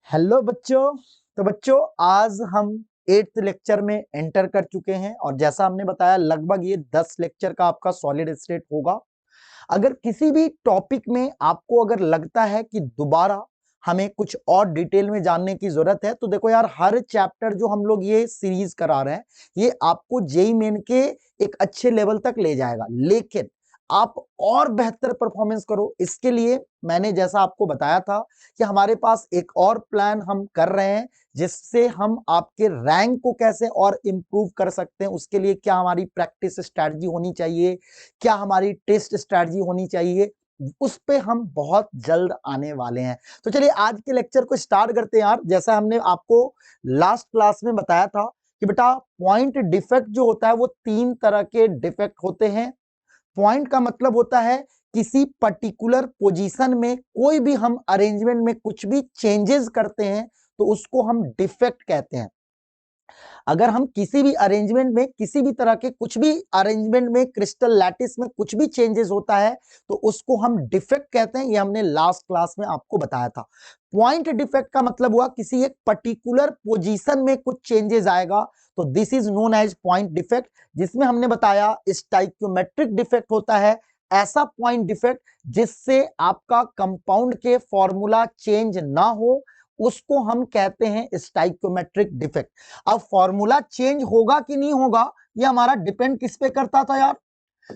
Hello बच्चों। तो बच्चों आज हम 8th लेक्चर में एंटर कर चुके हैं और जैसा हमने बताया लगभग ये 10 लेक्चर का आपका सॉलिड स्टेट होगा। अगर किसी भी टॉपिक में आपको अगर लगता है कि दोबारा हमें कुछ और डिटेल में जानने की जरूरत है तो देखो यार, हर चैप्टर जो हम लोग ये सीरीज करा रहे हैं ये आपको जेईई मेन के एक अच्छे लेवल तक ले जाएगा, लेकिन आप और बेहतर परफॉर्मेंस करो इसके लिए मैंने जैसा आपको बताया था कि हमारे पास एक और प्लान हम कर रहे हैं जिससे हम आपके रैंक को कैसे और इंप्रूव कर सकते हैं। उसके लिए क्या हमारी प्रैक्टिस स्ट्रैटेजी होनी चाहिए, क्या हमारी टेस्ट स्ट्रैटेजी होनी चाहिए, उस पे हम बहुत जल्द आने वाले हैं। तो चलिए आज के लेक्चर को स्टार्ट करते हैं यार। जैसा हमने आपको लास्ट क्लास में बताया था कि बेटा पॉइंट डिफेक्ट जो होता है वो 3 तरह के डिफेक्ट होते हैं। पॉइंट का मतलब होता है किसी पर्टिकुलर पोजीशन में कोई भी हम अरेंजमेंट में कुछ भी चेंजेस करते हैं तो उसको हम डिफेक्ट कहते हैं। अगर हम किसी भी अरेंजमेंट में किसी भी तरह के कुछ भी अरेंजमेंट में क्रिस्टल लैटिस में कुछ भी चेंजेस होता है तो उसको हम डिफेक्ट कहते हैं। ये हमने लास्ट क्लास में आपको बताया था। पॉइंट डिफेक्ट का मतलब हुआ किसी एक पर्टिकुलर पोजीशन में कुछ चेंजेस आएगा तो this is known as point defect, जिसमें हमने बताया स्टाइक्योमेट्रिक डिफेक्ट होता है ऐसा पॉइंट डिफेक्ट जिससे आपका कंपाउंड के फॉर्मूला चेंज ना हो, उसको हम कहते हैं स्टाइक्योमेट्रिक डिफेक्ट। अब फॉर्मूला चेंज होगा कि नहीं होगा ये हमारा डिपेंड किस पे करता था यार,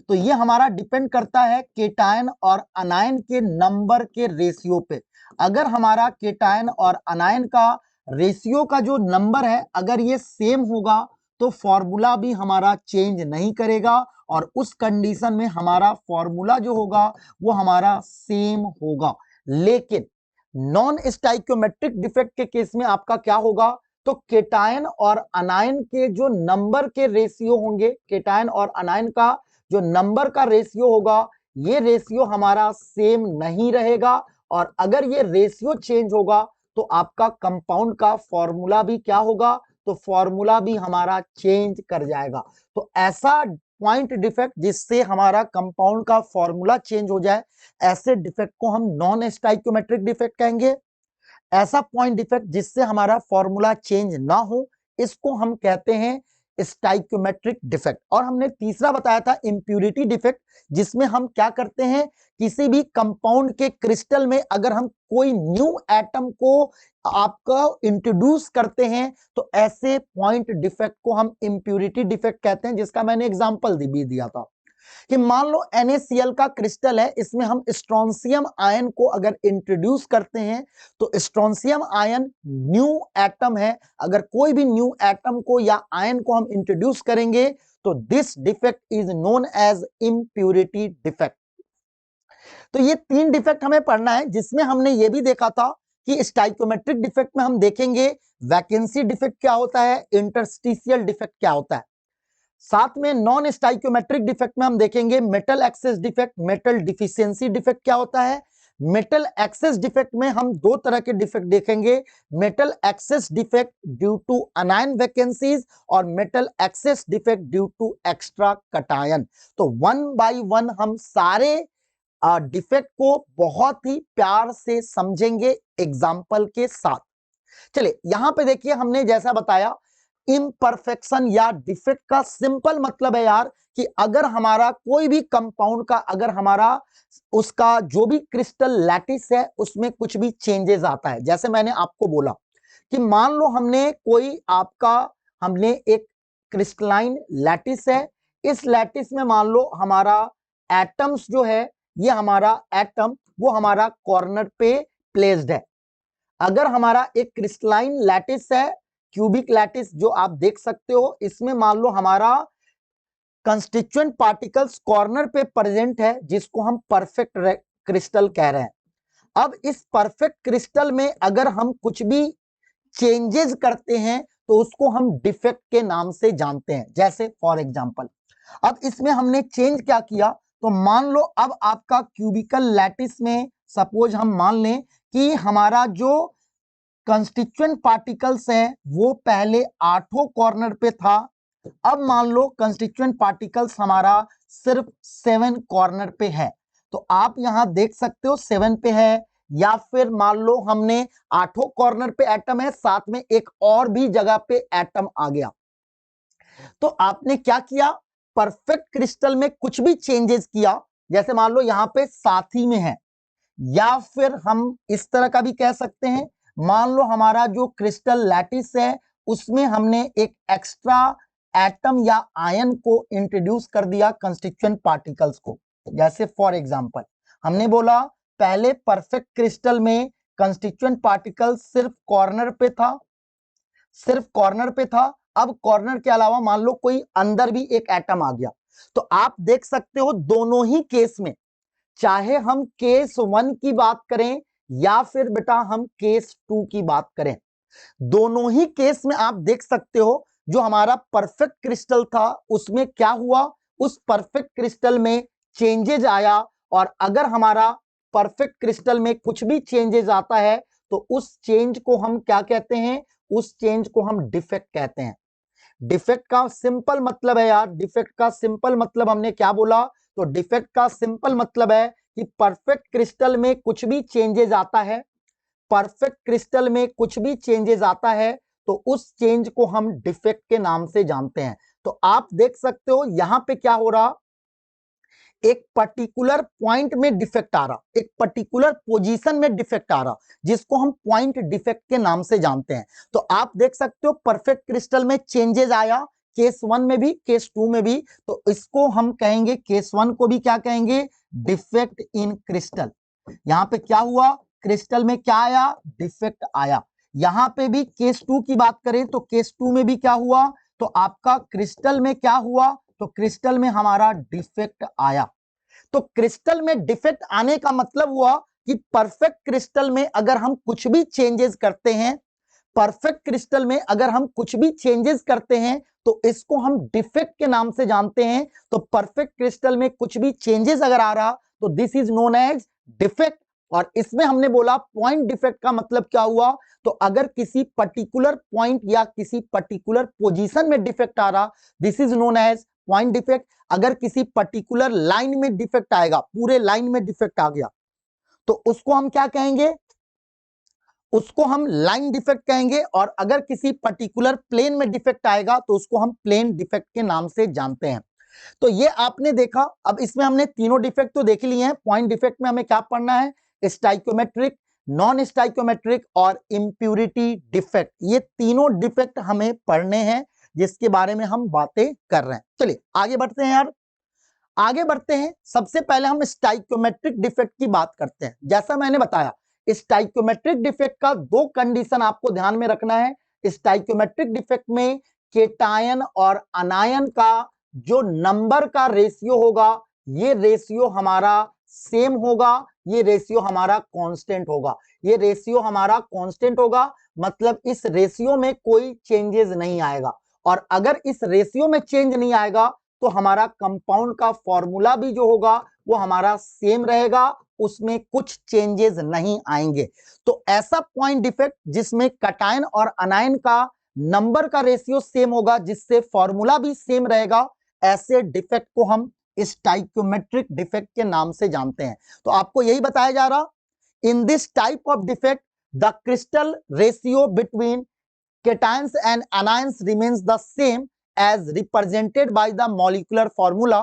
तो ये हमारा डिपेंड करता है केटायन और अनायन के नंबर के रेशियो पे। अगर हमारा केटायन और अनायन का रेशियो का जो नंबर है अगर ये सेम होगा तो फॉर्मूला भी हमारा चेंज नहीं करेगा और उस कंडीशन में हमारा फॉर्मूला जो होगा वो हमारा सेम होगा। लेकिन नॉन स्टाइक्योमेट्रिक डिफेक्ट के केस में आपका क्या होगा, तो केटायन और अनायन के जो नंबर के रेशियो होंगे, केटायन और अनायन का जो नंबर का रेशियो होगा ये रेशियो हमारा सेम नहीं रहेगा और अगर ये रेशियो चेंज होगा तो आपका कंपाउंड का फॉर्मूला भी क्या होगा, तो फॉर्मूला भी हमारा चेंज कर जाएगा। तो ऐसा पॉइंट डिफेक्ट जिससे हमारा कंपाउंड का फॉर्मूला चेंज हो जाए ऐसे डिफेक्ट को हम नॉन स्टाइक्योमेट्रिक डिफेक्ट कहेंगे। ऐसा पॉइंट डिफेक्ट जिससे हमारा फॉर्मूला चेंज ना हो इसको हम कहते हैं स्टाइक्योमेट्रिक डिफेक्ट। और हमने तीसरा बताया था इंप्यूरिटी डिफेक्ट, जिसमें हम क्या करते हैं किसी भी कंपाउंड के क्रिस्टल में अगर हम कोई न्यू एटम को आपका इंट्रोड्यूस करते हैं तो ऐसे पॉइंट डिफेक्ट को हम इंप्यूरिटी डिफेक्ट कहते हैं, जिसका मैंने एग्जांपल भी दिया था कि मान लो NaCl का क्रिस्टल है, इसमें हम स्ट्रोंशियम आयन को अगर इंट्रोड्यूस करते हैं तो स्ट्रोंशियम आयन न्यू एटम है, अगर कोई भी न्यू एटम को या आयन को हम इंट्रोड्यूस करेंगे तो this defect is known as impurity defect. तो ये 3 डिफेक्ट हमें पढ़ना है, जिसमें हमने ये भी देखा था कि स्टाइक्योमेट्रिक डिफेक्ट में हम देखेंगे वैकेंसी डिफेक्ट क्या होता है, इंटरस्टिशियल डिफेक्ट क्या होता है। साथ में नॉन स्टाइक्योमेट्रिक डिफेक्ट में हम देखेंगे metal excess defect, metal deficiency defect क्या होता है। मेटल एक्सेस डिफेक्ट में हम 2 तरह के डिफेक्ट देखेंगे, metal excess defect due to anion vacancies और metal excess defect due to extra cation. तो वन बाय वन हम सारे डिफेक्ट को बहुत ही प्यार से समझेंगे एग्जाम्पल के साथ। चलिए यहां पे देखिए, हमने जैसा बताया इम्परफेक्शन या डिफेक्ट का सिंपल मतलब है यार कि अगर हमारा कोई भी कंपाउंड का अगर हमारा उसका जो भी क्रिस्टल लैटिस है उसमें कुछ भी चेंजेस आता है। जैसे मैंने आपको बोला कि मान लो हमने एक क्रिस्टलाइन लैटिस है, इस लैटिस में मान लो हमारा एटम्स जो है ये हमारा एटम वो हमारा कॉर्नर पे प्लेस्ड है। अगर हमारा एक क्रिस्टलाइन लैटिस है, क्यूबिक लैटिस जो आप देख सकते हो, इसमें मान लो हमारा कंस्टिट्यूएंट पार्टिकल्स कॉर्नर पे प्रेजेंट है जिसको हम परफेक्ट क्रिस्टल कह रहे हैं। अब इस परफेक्ट क्रिस्टल में अगर हम कुछ भी चेंजेस करते हैं तो उसको हम डिफेक्ट के नाम से जानते हैं। जैसे फॉर एग्जांपल अब इसमें हमने चेंज क्या किया, तो मान लो अब आपका क्यूबिकल लैटिस में सपोज हम मान लें कि हमारा जो कंस्टिट्यूएंट पार्टिकल्स हैं वो पहले 8 कॉर्नर पे था, अब मान लो कंस्टिट्यूएंट पार्टिकल्स हमारा सिर्फ 7 कॉर्नर पे है। तो आप यहां देख सकते हो 7 पे है, या फिर मान लो हमने 8 कॉर्नर पे एटम है, साथ में एक और भी जगह पे एटम आ गया, तो आपने क्या किया, परफेक्ट क्रिस्टल में कुछ भी चेंजेस किया, जैसे मान लो यहां पे साथी में है, या फिर हम इस तरह का भी कह सकते हैं, मान लो हमारा जो क्रिस्टल लैटिस है उसमें हमने एक एक्स्ट्रा एटम या आयन को इंट्रोड्यूस कर दिया कंस्टिट्यूएंट पार्टिकल्स को। जैसे फॉर एग्जांपल हमने बोला पहले परफेक्ट क्रिस्टल में कंस्टिट्यूएंट पार्टिकल सिर्फ कॉर्नर पे था, सिर्फ कॉर्नर पे था, अब कॉर्नर के अलावा मान लो कोई अंदर भी एक एटम आ गया, तो आप देख सकते हो दोनों ही केस में, चाहे हम केस 1 की बात करें या फिर बेटा हम केस 2 की बात करें, दोनों ही केस में आप देख सकते हो जो हमारा परफेक्ट क्रिस्टल था उसमें क्या हुआ, उस परफेक्ट क्रिस्टल में चेंजेज आया, और अगर हमारा परफेक्ट क्रिस्टल में कुछ भी चेंजेस आता है तो उस चेंज को हम क्या कहते हैं, उस चेंज को हम डिफेक्ट कहते हैं। डिफेक्ट का सिंपल मतलब है यार, डिफेक्ट का सिंपल मतलब हमने क्या बोला, तो डिफेक्ट का सिंपल मतलब है कि परफेक्ट क्रिस्टल में कुछ भी चेंजेस आता है, परफेक्ट क्रिस्टल में कुछ भी चेंजेस आता है तो उस चेंज को हम डिफेक्ट के नाम से जानते हैं। तो आप देख सकते हो यहां पे क्या हो रहा, एक पर्टिकुलर पॉइंट में डिफेक्ट आ रहा, एक पर्टिकुलर पोजीशन में डिफेक्ट आ रहा, जिसको हम पॉइंट डिफेक्ट के नाम से जानते हैं। तो आप देख सकते हो परफेक्ट क्रिस्टल में चेंजेस आया, केस 1 में भी केस 2 में भी, तो इसको हम कहेंगे, केस 1 को भी क्या कहेंगे, डिफेक्ट इन क्रिस्टल। यहां पे क्या हुआ, क्रिस्टल में क्या आया, डिफेक्ट आया। यहां पे भी केस 2 की बात करें तो केस 2 में भी क्या हुआ, तो आपका क्रिस्टल में क्या हुआ, तो क्रिस्टल में हमारा डिफेक्ट आया। तो क्रिस्टल में डिफेक्ट आने का मतलब हुआ कि परफेक्ट क्रिस्टल में अगर हम कुछ भी चेंजेस करते हैं, परफेक्ट क्रिस्टल में अगर हम कुछ भी चेंजेस करते हैं तो इसको हम डिफेक्ट के नाम से जानते हैं। तो परफेक्ट क्रिस्टल में कुछ भी चेंजेस अगर आ रहा तो this is known as defect. और इसमें हमने बोला पॉइंट डिफेक्ट का मतलब क्या हुआ, तो अगर किसी पर्टिकुलर पॉइंट या किसी पर्टिकुलर पोजीशन में डिफेक्ट आ रहा, this is known as point defect. अगर किसी पर्टिकुलर लाइन में डिफेक्ट आएगा, पूरे लाइन में डिफेक्ट आ गया, तो उसको हम क्या कहेंगे, उसको हम लाइन डिफेक्ट कहेंगे। और अगर किसी पर्टिकुलर प्लेन में डिफेक्ट आएगा तो उसको हम प्लेन डिफेक्ट के नाम से जानते हैं। तो ये आपने देखा। अब इसमें हमने तीनों डिफेक्ट तो देख लिए हैं। पॉइंट डिफेक्ट में हमें क्या पढ़ना है, स्टाइकोमेट्रिक, नॉन स्टाइकोमेट्रिक और इंप्यूरिटी डिफेक्ट, ये तीनों डिफेक्ट हमें पढ़ने हैं जिसके बारे में हम बातें कर रहे हैं। चलिए आगे बढ़ते हैं यार, आगे बढ़ते हैं। सबसे पहले हम स्टाइकोमेट्रिक डिफेक्ट की बात करते हैं। जैसा मैंने बताया स्टाइकोमेट्रिक डिफेक्ट का 2 कंडीशन आपको ध्यान में रखना है। स्टाइकोमेट्रिक डिफेक्ट में केटायन और अनायन का जो नंबर का रेशियो होगा, ये रेशियो हमारा सेम होगा, ये रेशियो हमारा कांस्टेंट होगा। ये रेशियो हमारा कांस्टेंट होगा मतलब इस रेशियो में कोई चेंजेस नहीं आएगा। और अगर इस रेशियो में चेंज नहीं आएगा तो हमारा कंपाउंड का फॉर्मूला भी जो होगा वो हमारा सेम रहेगा, उसमें कुछ चेंजेस नहीं आएंगे। तो ऐसा पॉइंट डिफेक्ट जिसमें कटायन और अनायन का नंबर का रेशियो सेम होगा, जिससे फॉर्मूला भी सेम रहेगा, ऐसे डिफेक्ट को हम स्टाइकोमेट्रिक डिफेक्ट के नाम से जानते हैं। तो आपको यही बताया जा रहा, in this type of defect the crystal ratio between cations and anions remains the same as represented by the molecular formula.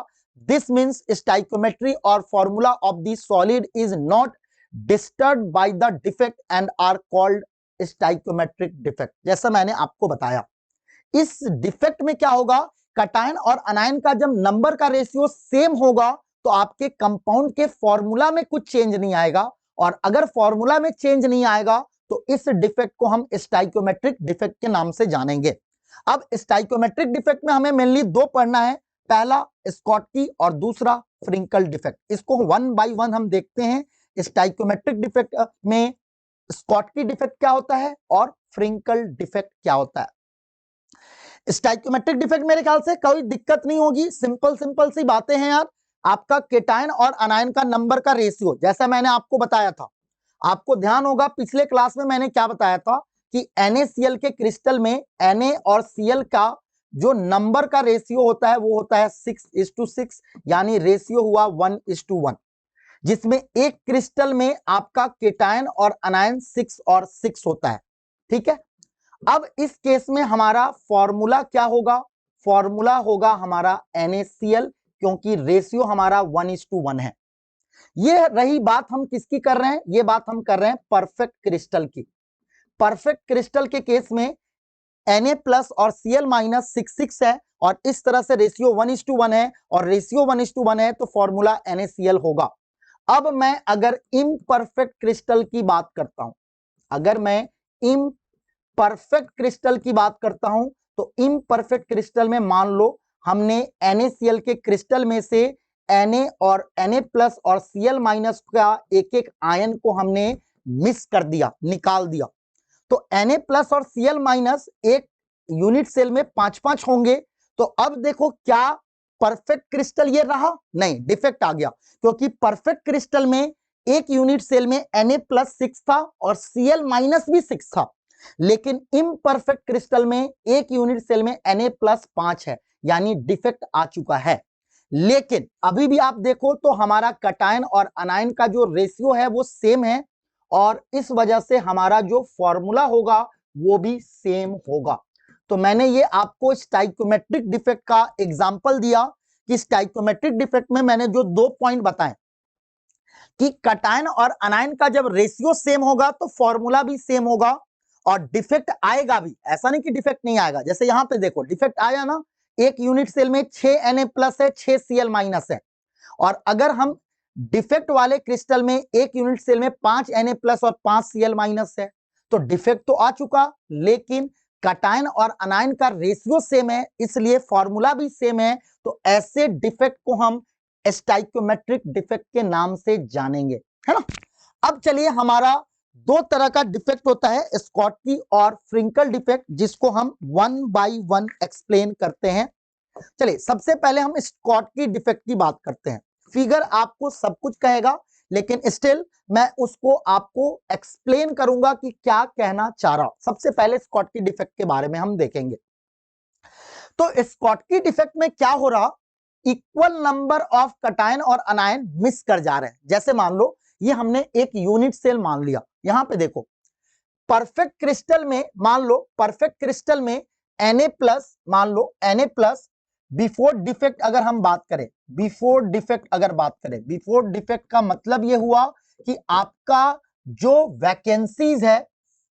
This means stoichiometry or formula of the solid is not disturbed by the defect and are called stoichiometric defect. जैसा मैंने आपको बताया, इस defect में क्या होगा, cation और अनायन का जब नंबर का रेशियो सेम होगा तो आपके कंपाउंड के फॉर्मूला में कुछ चेंज नहीं आएगा, और अगर फॉर्मूला में चेंज नहीं आएगा तो इस डिफेक्ट को हम स्टाइकोमेट्रिक डिफेक्ट के नाम से जानेंगे। अब स्टाइकोमेट्रिक डिफेक्ट में हमें मेनली 2 पढ़ना है, पहला स्कॉटकी और दूसरा फ्रिंकल डिफेक्ट। इसको 1 बाय 1 हम देखते हैं। स्टाइकोमेट्रिक डिफेक्ट में स्कॉटकी डिफेक्ट क्या होता है और फ्रिंकल डिफेक्ट क्या होता है। स्टाइकोमेट्रिक डिफेक्ट मेरे ख्याल से कोई दिक्कत नहीं होगी, सिंपल सिंपल सी बातें हैं यार। आपका केटायन और अनायन का नंबर का रेशियो, जैसा मैंने आपको बताया था, आपको ध्यान होगा पिछले क्लास में मैंने क्या बताया था कि NaCl के क्रिस्टल में Na और Cl का जो नंबर का रेशियो होता है वो होता है 6:6, यानी रेशियो हुआ 1:1। जिसमें एक क्रिस्टल में आपका केटायन और अनायन 6 और 6 होता है। ठीक है, अब इस केस में हमारा फॉर्मूला क्या होगा? फॉर्मूला होगा हमारा NaCl, क्योंकि रेशियो हमारा 1:1 है। ये रही बात हम किसकी कर रहे हैं? ये बात हम कर रहे हैं परफेक्ट क्रिस्टल की। परफेक्ट क्रिस्टल के केस में Na प्लस और Cl माइनस 6 है, और इस तरह से रेशियो 1:1 है, और रेशियो 1:1 है तो फॉर्मूला NaCl होगा। अब मैं अगर इम्परफेक्ट क्रिस्टल की बात करता हूं, अगर मैं इम्परफेक्ट क्रिस्टल की बात करता हूं, तो इम्परफेक्ट क्रिस्टल में मान लो हमने NaCl के क्रिस्टल में से Na और Na प्लस और Cl माइनस का एक एक आयन को हमने मिस कर दिया, निकाल दिया। तो Na प्लस और Cl माइनस एक यूनिट सेल में 5-5 होंगे। तो अब देखो क्या परफेक्ट क्रिस्टल ये रहा? नहीं, डिफेक्ट आ गया, क्योंकि परफेक्ट क्रिस्टल में एक यूनिट सेल में Na प्लस 6 था और Cl माइनस भी 6 था, लेकिन इम्परफेक्ट क्रिस्टल में एक यूनिट सेल में Na प्लस 5 है, यानी डिफेक्ट आ चुका है। लेकिन अभी भी आप देखो तो हमारा कटायन और अनायन का जो रेशियो है वो सेम है, और इस वजह से हमारा जो फॉर्मूला होगा वो भी सेम होगा। तो मैंने ये आपको स्टाइकोमेट्रिक डिफेक्ट का एग्जांपल दिया कि स्टाइकोमेट्रिक डिफेक्ट में मैंने जो 2 पॉइंट बताए कि कटायन और अनायन का जब रेशियो सेम होगा तो फॉर्मूला भी सेम होगा, और डिफेक्ट आएगा भी, ऐसा नहीं कि डिफेक्ट नहीं आएगा। जैसे यहां पे देखो डिफेक्ट आया ना, एक यूनिट सेल में 6 Na प्लस है, 6 Cl माइनस है, और अगर हम डिफेक्ट वाले क्रिस्टल में एक यूनिट सेल में 5 Na प्लस और 5 Cl माइनस है, तो डिफेक्ट तो आ चुका, लेकिन कटायन और अनायन का रेशियो सेम है, इसलिए फॉर्मूला भी सेम है। तो ऐसे डिफेक्ट को हम स्टाइकोमेट्रिक डिफेक्ट के नाम से जानेंगे, है ना। अब चलिए, हमारा 2 तरह का डिफेक्ट होता है, स्कॉटकी और फ्रिंकल डिफेक्ट, जिसको हम 1 बाय 1 एक्सप्लेन करते हैं। चलिए, सबसे पहले हम स्कॉटकी डिफेक्ट की बात करते हैं। फिगर आपको सब कुछ कहेगा, लेकिन स्टिल मैं उसको आपको एक्सप्लेन करूंगा कि क्या कहना चाह रहा। सबसे पहले स्कॉटकी डिफेक्ट के बारे में हम देखेंगे। तो स्कॉटकी डिफेक्ट में क्या हो रहा, इक्वल नंबर ऑफ कटायन और अनायन मिस कर जा रहे हैं। जैसे मान लो ये हमने एक यूनिट सेल मान लिया, यहां पे देखो परफेक्ट क्रिस्टल में, मान लो परफेक्ट क्रिस्टल में Na प्लस, मान लो Na प्लस बिफोर डिफेक्ट अगर हम बात करें, बिफोर डिफेक्ट अगर बात करें, बिफोर डिफेक्ट का मतलब यह हुआ कि आपका जो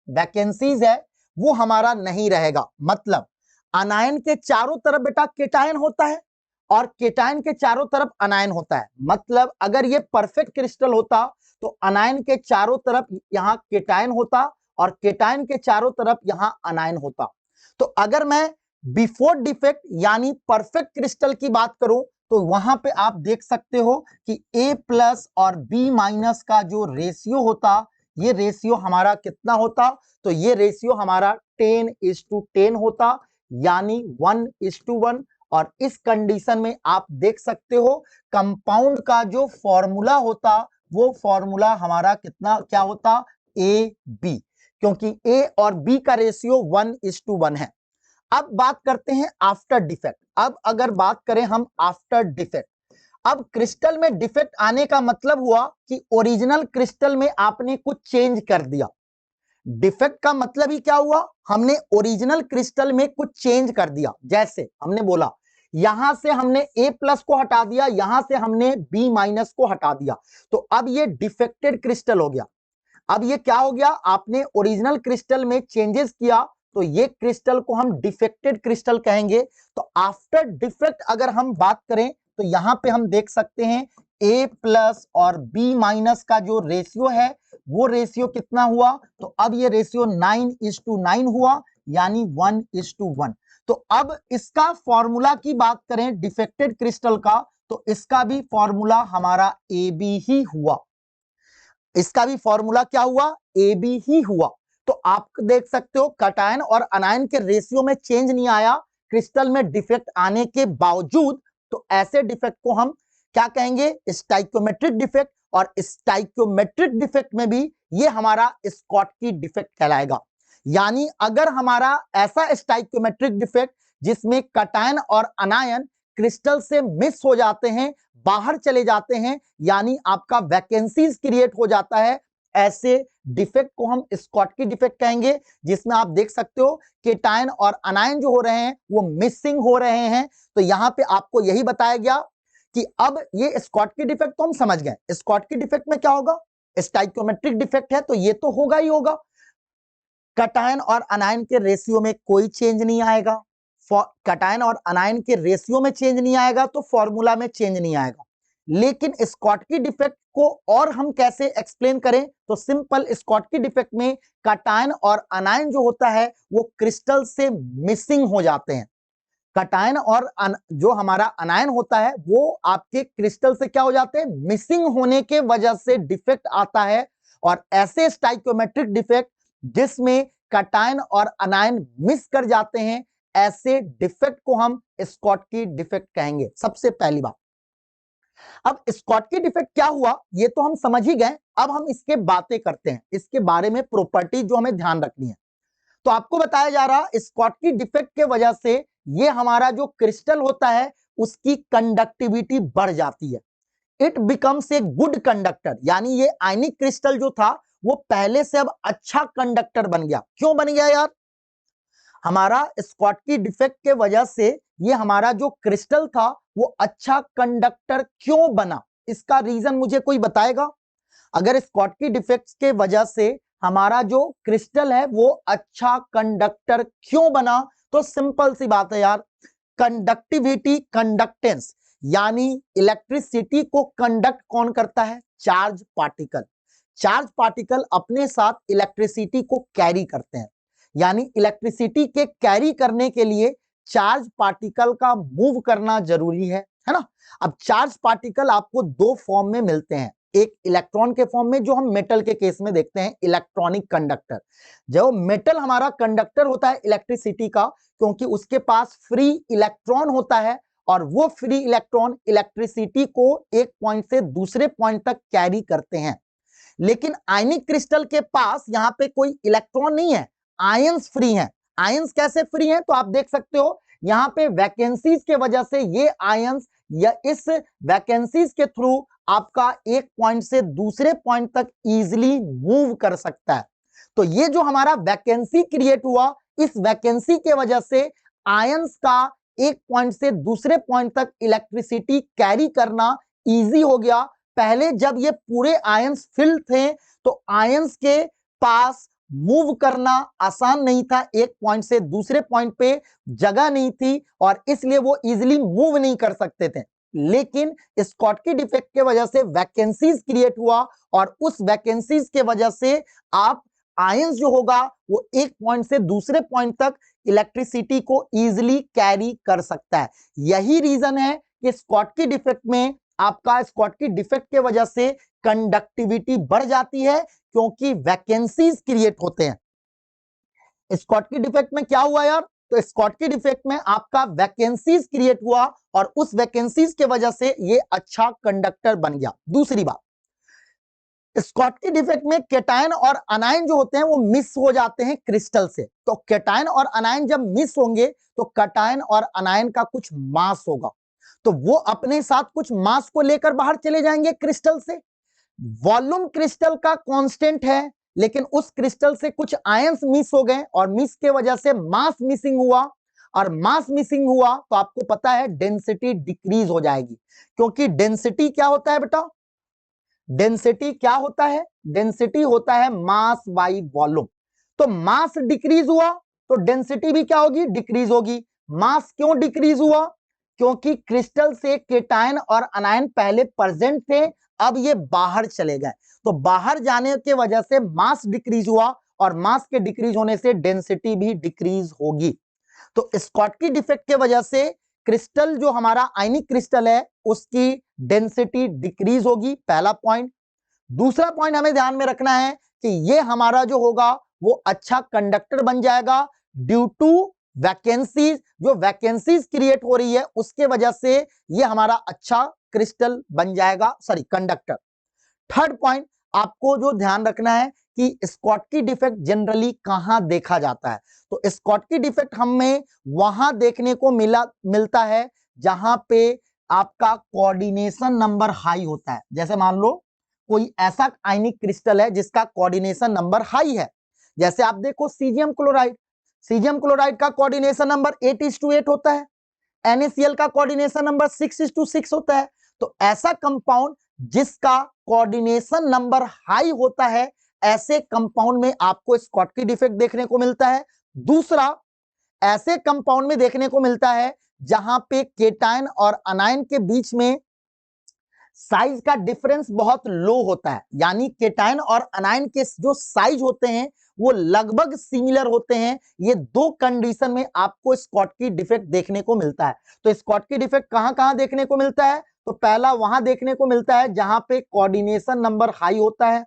वैकेंसीज है वो हमारा नहीं रहेगा। मतलब अनायन के चारों तरफ बेटा केटायन होता है, और केटायन के चारों तरफ अनायन होता है। मतलब अगर ये परफेक्ट क्रिस्टल होता तो अनायन के चारों तरफ यहां केटायन होता, और केटायन के चारों तरफ यहां अनायन होता। तो अगर मैं बिफोर डिफेक्ट यानी परफेक्ट क्रिस्टल की बात करूं, तो वहां पे आप देख सकते हो कि A प्लस और B माइनस का जो रेशियो होता, ये रेशियो हमारा कितना होता, तो ये रेशियो हमारा 10:10 होता, यानी 1:1। और इस कंडीशन में आप देख सकते हो कंपाउंड का जो फॉर्मूला होता, वो फॉर्मूला हमारा कितना क्या होता, AB, क्योंकि A और B का रेशियो 1:1 है। अब बात करते हैं आफ्टर डिफेक्ट। अब अगर बात करें हम आफ्टर डिफेक्ट, अब क्रिस्टल में डिफेक्ट आने का मतलब हुआ कि ओरिजिनल क्रिस्टल में आपने कुछ चेंज कर दिया। डिफेक्ट का मतलब ही क्या हुआ, हमने ओरिजिनल क्रिस्टल में कुछ चेंज कर दिया। जैसे हमने बोला यहां से हमने A प्लस को हटा दिया, यहां से हमने B माइनस को हटा दिया, तो अब ये डिफेक्टेड क्रिस्टल हो गया। अब ये क्या हो गया, आपने ओरिजिनल क्रिस्टल में चेंजेस किया, तो ये क्रिस्टल को हम डिफेक्टेड क्रिस्टल कहेंगे। तो आफ्टर डिफेक्ट अगर हम बात करें, तो यहां पे हम देख सकते हैं A प्लस और B माइनस का जो रेशियो है वो रेशियो कितना हुआ, तो अब ये रेशियो 9:9 हुआ, यानी 1:1। तो अब इसका फॉर्मूला की बात करें डिफेक्टेड क्रिस्टल का, तो इसका भी फॉर्मूला हमारा AB ही हुआ। इसका भी फॉर्मूला क्या हुआ, AB ही हुआ। तो आप देख सकते हो कटायन और अनायन के रेशियो में चेंज नहीं आया क्रिस्टल में डिफेक्ट आने के बावजूद। तो ऐसे डिफेक्ट को हम क्या कहेंगे, स्टाइकोमेट्रिक डिफेक्ट। और स्टाइकोमेट्रिक डिफेक्ट में भी ये हमारा स्कॉटकी डिफेक्ट कहलाएगा। यानी अगर हमारा ऐसा स्टाइकोमेट्रिक डिफेक्ट जिसमें कटायन और अनायन क्रिस्टल से मिस हो जाते हैं, बाहर चले जाते हैं, यानी आपका वैकेंसीज क्रिएट हो जाता है। ऐसे डिफेक्ट को हम स्कॉटकी डिफेक्ट कहेंगे, जिसमें आप देख सकते हो केटायन और अनायन जो हो रहे हैं वो मिसिंग हो रहे हैं। तो यहां पे आपको यही बताया गया कि अब ये स्कॉटकी डिफेक्ट तो हम समझ गए। स्कॉटकी डिफेक्ट में क्या होगा, स्टाइकियोमेट्रिक डिफेक्ट है तो ये तो होगा ही होगा। कटायन और अनायन के रेशियो में कोई चेंज नहीं आएगा, कटायन और अनायन के रेशियो में चेंज नहीं आएगा तो फॉर्मूला में चेंज नहीं आएगा। लेकिन स्कॉटकी डिफेक्ट को और हम कैसे एक्सप्लेन करें, तो सिंपल स्कॉटकी डिफेक्ट में कटायन और अनायन जो होता है वो क्रिस्टल से मिसिंग हो जाते हैं। कटायन और जो हमारा अनायन होता है वो आपके क्रिस्टल से क्या हो जाते हैं, मिसिंग होने के वजह से डिफेक्ट आता है। और ऐसे स्टाइकियोमेट्रिक डिफेक्ट जिसमें कटायन और अनायन मिस कर जाते हैं, ऐसे डिफेक्ट को हम स्कॉटकी डिफेक्ट कहेंगे। सबसे पहली बात, अब स्कॉटकी डिफेक्ट क्या हुआ ये तो हम समझ ही गए, अब हम इसके बातें करते हैं, इसके बारे में प्रॉपर्टी जो हमें ध्यान रखनी है। तो आपको बताया जा रहा स्कॉटकी डिफेक्ट के वजह से ये हमारा जो क्रिस्टल होता है उसकी कंडक्टिविटी बढ़ जाती है। It becomes a good conductor, यानी ये आयनिक क्रिस्टल जो था वो पहले से अब अच्छा कंडक्टर बन गया। क्यों बन गया यार, हमारा स्कॉटकी डिफेक्ट के वजह से ये हमारा जो क्रिस्टल था वो अच्छा कंडक्टर क्यों बना, इसका रीजन मुझे कोई बताएगा। अगर स्कॉटकी डिफेक्ट के वजह से हमारा जो क्रिस्टल है वो अच्छा कंडक्टर क्यों बना, तो सिंपल सी बात है यार, कंडक्टिविटी, कंडक्टेंस, यानी इलेक्ट्रिसिटी को कंडक्ट कौन करता है, चार्ज पार्टिकल। चार्ज पार्टिकल अपने साथ इलेक्ट्रिसिटी को कैरी करते हैं, यानी इलेक्ट्रिसिटी के कैरी करने के लिए चार्ज पार्टिकल का मूव करना जरूरी है ना। अब चार्ज पार्टिकल आपको दो फॉर्म में मिलते हैं, एक इलेक्ट्रॉन के फॉर्म में जो हम मेटल के केस में देखते हैं इलेक्ट्रॉनिक कंडक्टर। जो मेटल हमारा कंडक्टर होता है इलेक्ट्रिसिटी का, क्योंकि उसके पास फ्री इलेक्ट्रॉन होता है और वो फ्री इलेक्ट्रॉन इलेक्ट्रिसिटी को एक पॉइंट से दूसरे पॉइंट तक कैरी करते हैं। लेकिन आयनिक क्रिस्टल के पास यहां पे कोई इलेक्ट्रॉन नहीं है, आयंस फ्री हैं। आयंस कैसे फ्री हैं, तो आप देख सकते हो यहां पे वैकेंसीज के वजह से ये आयंस या इस वैकेंसीज के थ्रू आपका एक पॉइंट से दूसरे पॉइंट तक इजीली मूव कर सकता है। तो ये जो हमारा वैकेंसी क्रिएट हुआ, इस वैकेंसी के वजह से आयंस का एक पॉइंट से दूसरे पॉइंट तक इलेक्ट्रिसिटी कैरी करना इजी हो गया। पहले जब ये पूरे आयंस फिल थे तो आयंस के पास मूव करना आसान नहीं था, एक पॉइंट से दूसरे पॉइंट पे जगह नहीं थी और इसलिए वो इजीली मूव नहीं कर सकते थे। लेकिन स्कॉटकी डिफेक्ट के वजह से वैकेंसीज क्रिएट हुआ और उस वैकेंसीज के वजह से आप आयंस जो होगा वो एक पॉइंट से दूसरे पॉइंट तक इलेक्ट्रिसिटी को इजीली कैरी कर सकता है। यही रीजन है कि स्कॉटकी डिफेक्ट में आपका स्कॉटकी डिफेक्ट के वजह से कंडक्टिविटी बढ़ जाती है, क्योंकि वैकेंसीज क्रिएट होते हैं। स्कॉटकी डिफेक्ट में क्या हुआ यार, तो स्कॉटकी डिफेक्ट में आपका वैकेंसीज क्रिएट हुआ और उस वैकेंसीज के वजह से ये अच्छा कंडक्टर बन गया। दूसरी बात, स्कॉटकी डिफेक्ट में केटायन और अनायन जो होते हैं वो मिस हो जाते हैं क्रिस्टल से। तो केटायन और अनायन जब मिस होंगे तो केटायन और अनायन का कुछ मास होगा, तो वो अपने साथ कुछ मास को लेकर बाहर चले जाएंगे क्रिस्टल से। वॉल्यूम क्रिस्टल का कांस्टेंट है, लेकिन उस क्रिस्टल से कुछ आयंस मिस हो गए और मिस के वजह से मास मिसिंग हुआ, और मास मिसिंग हुआ तो आपको पता है डेंसिटी डिक्रीज हो जाएगी। क्योंकि डेंसिटी क्या होता है बेटा, डेंसिटी क्या होता है, डेंसिटी होता है मास बाई वॉल्यूम। तो मास डिक्रीज हुआ तो डेंसिटी भी क्या होगी, डिक्रीज होगी। मास क्यों डिक्रीज हुआ, क्योंकि क्रिस्टल से केटायन और अनायन पहले प्रेजेंट थे, अब ये बाहर चले गए, तो बाहर जाने के वजह से मास डिक्रीज हुआ और मास के डिक्रीज होने से डेंसिटी भी डिक्रीज होगी। तो स्कॉटकी डिफेक्ट के वजह से क्रिस्टल जो हमारा आयनिक क्रिस्टल है उसकी डेंसिटी डिक्रीज होगी, पहला पॉइंट। दूसरा पॉइंट हमें ध्यान में रखना है कि ये हमारा जो होगा वो अच्छा कंडक्टर बन जाएगा ड्यू टू वैकेंसीज। जो वैकेंसीज क्रिएट हो रही है उसके वजह से ये हमारा अच्छा क्रिस्टल बन जाएगा, सॉरी कंडक्टर। थर्ड पॉइंट आपको जो ध्यान रखना है कि स्कॉटकी डिफेक्ट जनरली कहां देखा जाता है, तो स्कॉटकी डिफेक्ट हमें वहां देखने को मिलता है जहां पे आपका कोऑर्डिनेशन नंबर हाई होता है। जैसे मान लो कोई ऐसा आयनिक क्रिस्टल है जिसका कोऑर्डिनेशन नंबर हाई है, जैसे आप देखो सीजियम क्लोराइड, सीजियम क्लोराइड का कोऑर्डिनेशन नंबर 8:8 होता है, NaCl का कोऑर्डिनेशन नंबर 6:6 होता है। तो ऐसा कंपाउंड जिसका कोऑर्डिनेशन नंबर हाई होता है, ऐसे कंपाउंड में आपको स्कॉटकी डिफेक्ट देखने को मिलता है। दूसरा, ऐसे कंपाउंड में देखने को मिलता है जहां पे केटायन और अनायन के बीच में साइज का डिफरेंस बहुत लो होता है, यानी केटायन और अनायन के जो साइज होते हैं वो लगभग सिमिलर होते हैं। ये दो कंडीशन में आपको स्कॉटकी डिफेक्ट देखने को मिलता है। तो स्कॉटकी डिफेक्ट कहां कहां देखने को मिलता है? तो पहला वहां देखने को मिलता है जहां पे कोऑर्डिनेशन नंबर हाई होता है।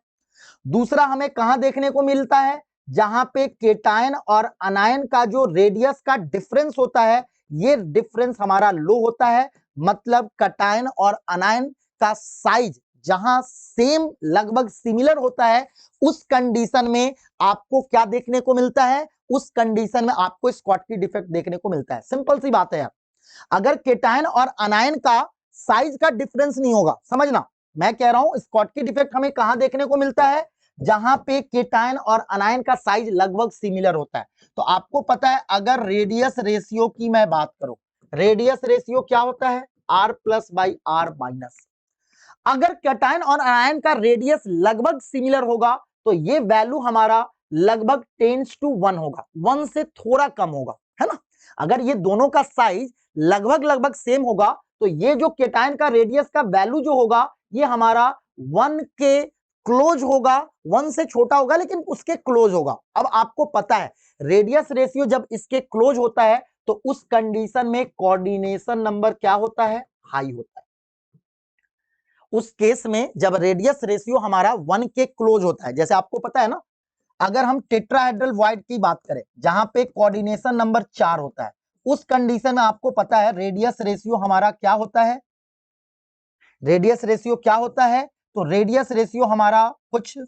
दूसरा हमें कहां देखने को मिलता है? जहां पे केटायन और अनायन का जो रेडियस का डिफरेंस होता है, ये डिफरेंस हमारा लो होता है। मतलब केटायन और अनायन का साइज जहां सेम लगभग सिमिलर होता है, उस कंडीशन में आपको क्या देखने को मिलता है? उस कंडीशन में आपको स्कॉटकी डिफेक्ट देखने को मिलता है। सिंपल सी बात है यार, अगर केटायन और अनायन का साइज का डिफरेंस नहीं होगा, समझना मैं कह रहा हूं स्कॉटकी डिफेक्ट हमें कहां देखने को मिलता है? जहां पे केटायन और अनायन का साइज लगभग सिमिलर होता है। तो आपको पता है अगर रेडियस रेशियो की मैं बात करूं, रेडियस रेशियो क्या होता है? R+/R-। अगर केटायन और अनायन का रेडियस लगभग सिमिलर होगा तो ये वैल्यू हमारा लगभग 10:1 होगा, 1 से थोड़ा कम होगा, है ना। अगर ये दोनों का साइज लगभग सेम होगा तो ये जो केटायन का रेडियस का वैल्यू जो होगा ये हमारा 1 के क्लोज होगा, 1 से छोटा होगा लेकिन उसके क्लोज होगा। अब आपको पता है रेडियस रेशियो जब इसके क्लोज होता है तो उस कंडीशन में कोऑर्डिनेशन नंबर क्या होता है? हाई होता है। उस केस में जब रेडियस रेशियो हमारा 1 के क्लोज होता है, जैसे आपको पता है ना, अगर हम टेट्राहेड्रल वॉइड की बात करें जहां पे कोऑर्डिनेशन नंबर 4 होता है, उस कंडीशन में आपको पता है रेडियस रेशियो हमारा क्या होता है? रेडियस रेशियो क्या होता है? तो रेडियस रेशियो हमारा कुछ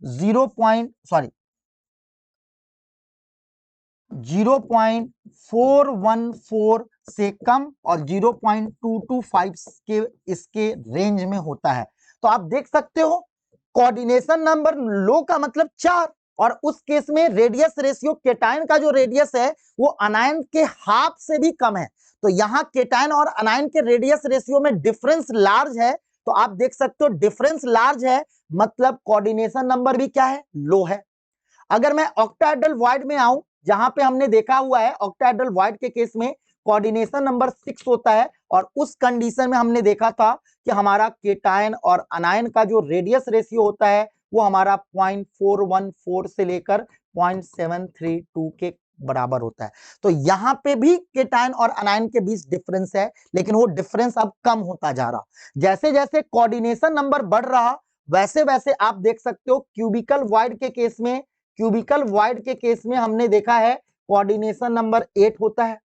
0.414 से कम और 0.225 के इसके रेंज में होता है। तो आप देख सकते हो कोऑर्डिनेशन नंबर लो का मतलब 4, और उस केस में रेडियस रेशियो केटायन का जो रेडियस है वो अनायन के हाफ से भी कम है। तो यहां केटायन और अनायन के रेडियस रेशियो में डिफरेंस लार्ज है। तो आप देख सकते हो डिफरेंस लार्ज है मतलब कोऑर्डिनेशन नंबर भी क्या है? लो है। अगर मैं ऑक्टाहेड्रल वॉइड में आऊं जहां पे हमने देखा हुआ है ऑक्टाहेड्रल वॉइड के केस में कोऑर्डिनेशन नंबर 6 होता है, और उस कंडीशन में हमने देखा था कि हमारा केटायन और अनायन का जो रेडियस रेशियो होता है वो हमारा 0.414 से लेकर 0.732 के बराबर होता है। तो यहां पे भी केटायन और अनायन के बीच डिफरेंस है, लेकिन वो डिफरेंस अब कम होता जा रहा। जैसे जैसे कोऑर्डिनेशन नंबर बढ़ रहा वैसे वैसे आप देख सकते हो क्यूबिकल वॉइड के केस में, क्यूबिकल वॉइड के केस में हमने देखा है कोऑर्डिनेशन नंबर 8 होता है।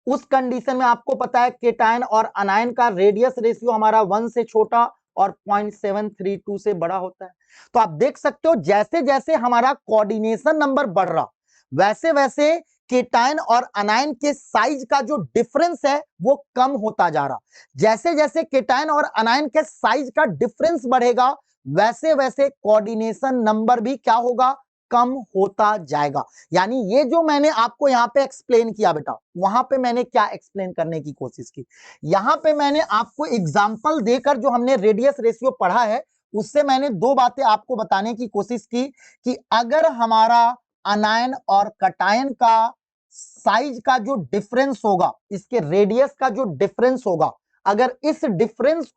उस कंडीशन में आपको पता है केटायन और अनायन का रेडियस रेशियो हमारा 1 से छोटा और 0.732 से बड़ा होता है। तो आप देख सकते हो जैसे जैसे हमारा कोऑर्डिनेशन नंबर बढ़ रहा वैसे वैसे केटायन और अनायन के साइज का जो डिफरेंस है वो कम होता जा रहा। जैसे जैसे केटायन और अनायन के साइज का डिफरेंस बढ़ेगा वैसे वैसे कोऑर्डिनेशन नंबर भी क्या होगा? कम होता जाएगा। यानी ये जो मैंने आपको यहां पे एक्सप्लेन किया बेटा, वहां पे मैंने क्या एक्सप्लेन करने की कोशिश की? यहां पे मैंने आपको एग्जांपल देकर जो हमने रेडियस रेशियो पढ़ा है उससे मैंने दो बातें आपको बताने की कोशिश की कि अगर हमारा अनायन और कटायन का साइज का जो डिफरेंस होगा, इसके रेडियस का जो डिफरेंस होगा, अगर इस डिफरेंस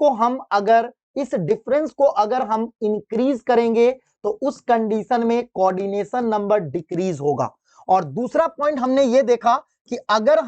को अगर हम इंक्रीज करेंगे तो उस कंडीशन में कोऑर्डिनेशन नंबर डिक्रीज होगा। और दूसरा पॉइंट हमने ये देखा कि अगर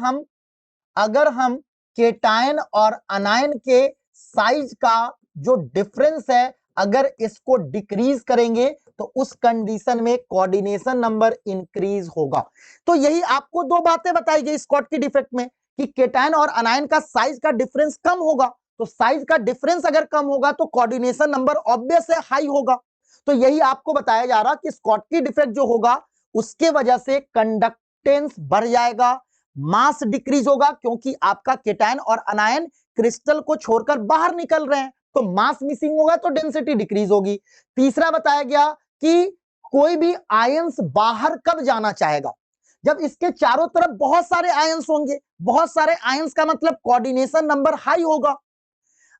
हम केटायन और अनायन के साइज का जो डिफरेंस है अगर इसको डिक्रीज करेंगे तो उस कंडीशन में कोऑर्डिनेशन नंबर इंक्रीज होगा। तो यही आपको दो बातें बताई गई स्कॉटकी डिफेक्ट में कि केटायन और अनायन का साइज का डिफरेंस कम होगा, तो साइज का डिफरेंस अगर कम होगा तो कोऑर्डिनेशन नंबर ऑब्वियस है हाई होगा। तो यही आपको बताया जा रहा कि स्कॉटकी डिफेक्ट जो होगा उसके वजह से कंडक्टेंस बढ़ जाएगा, मास डिक्रीज होगा क्योंकि आपका केटायन और अनायन क्रिस्टल को छोड़कर बाहर निकल रहे हैं, तो मास मिसिंग होगा तो डेंसिटी डिक्रीज होगी। तीसरा बताया गया कि कोई भी आयंस बाहर कब जाना चाहेगा, जब इसके चारों तरफ बहुत सारे आयंस होंगे। बहुत सारे आयंस का मतलब कोऑर्डिनेशन नंबर हाई होगा।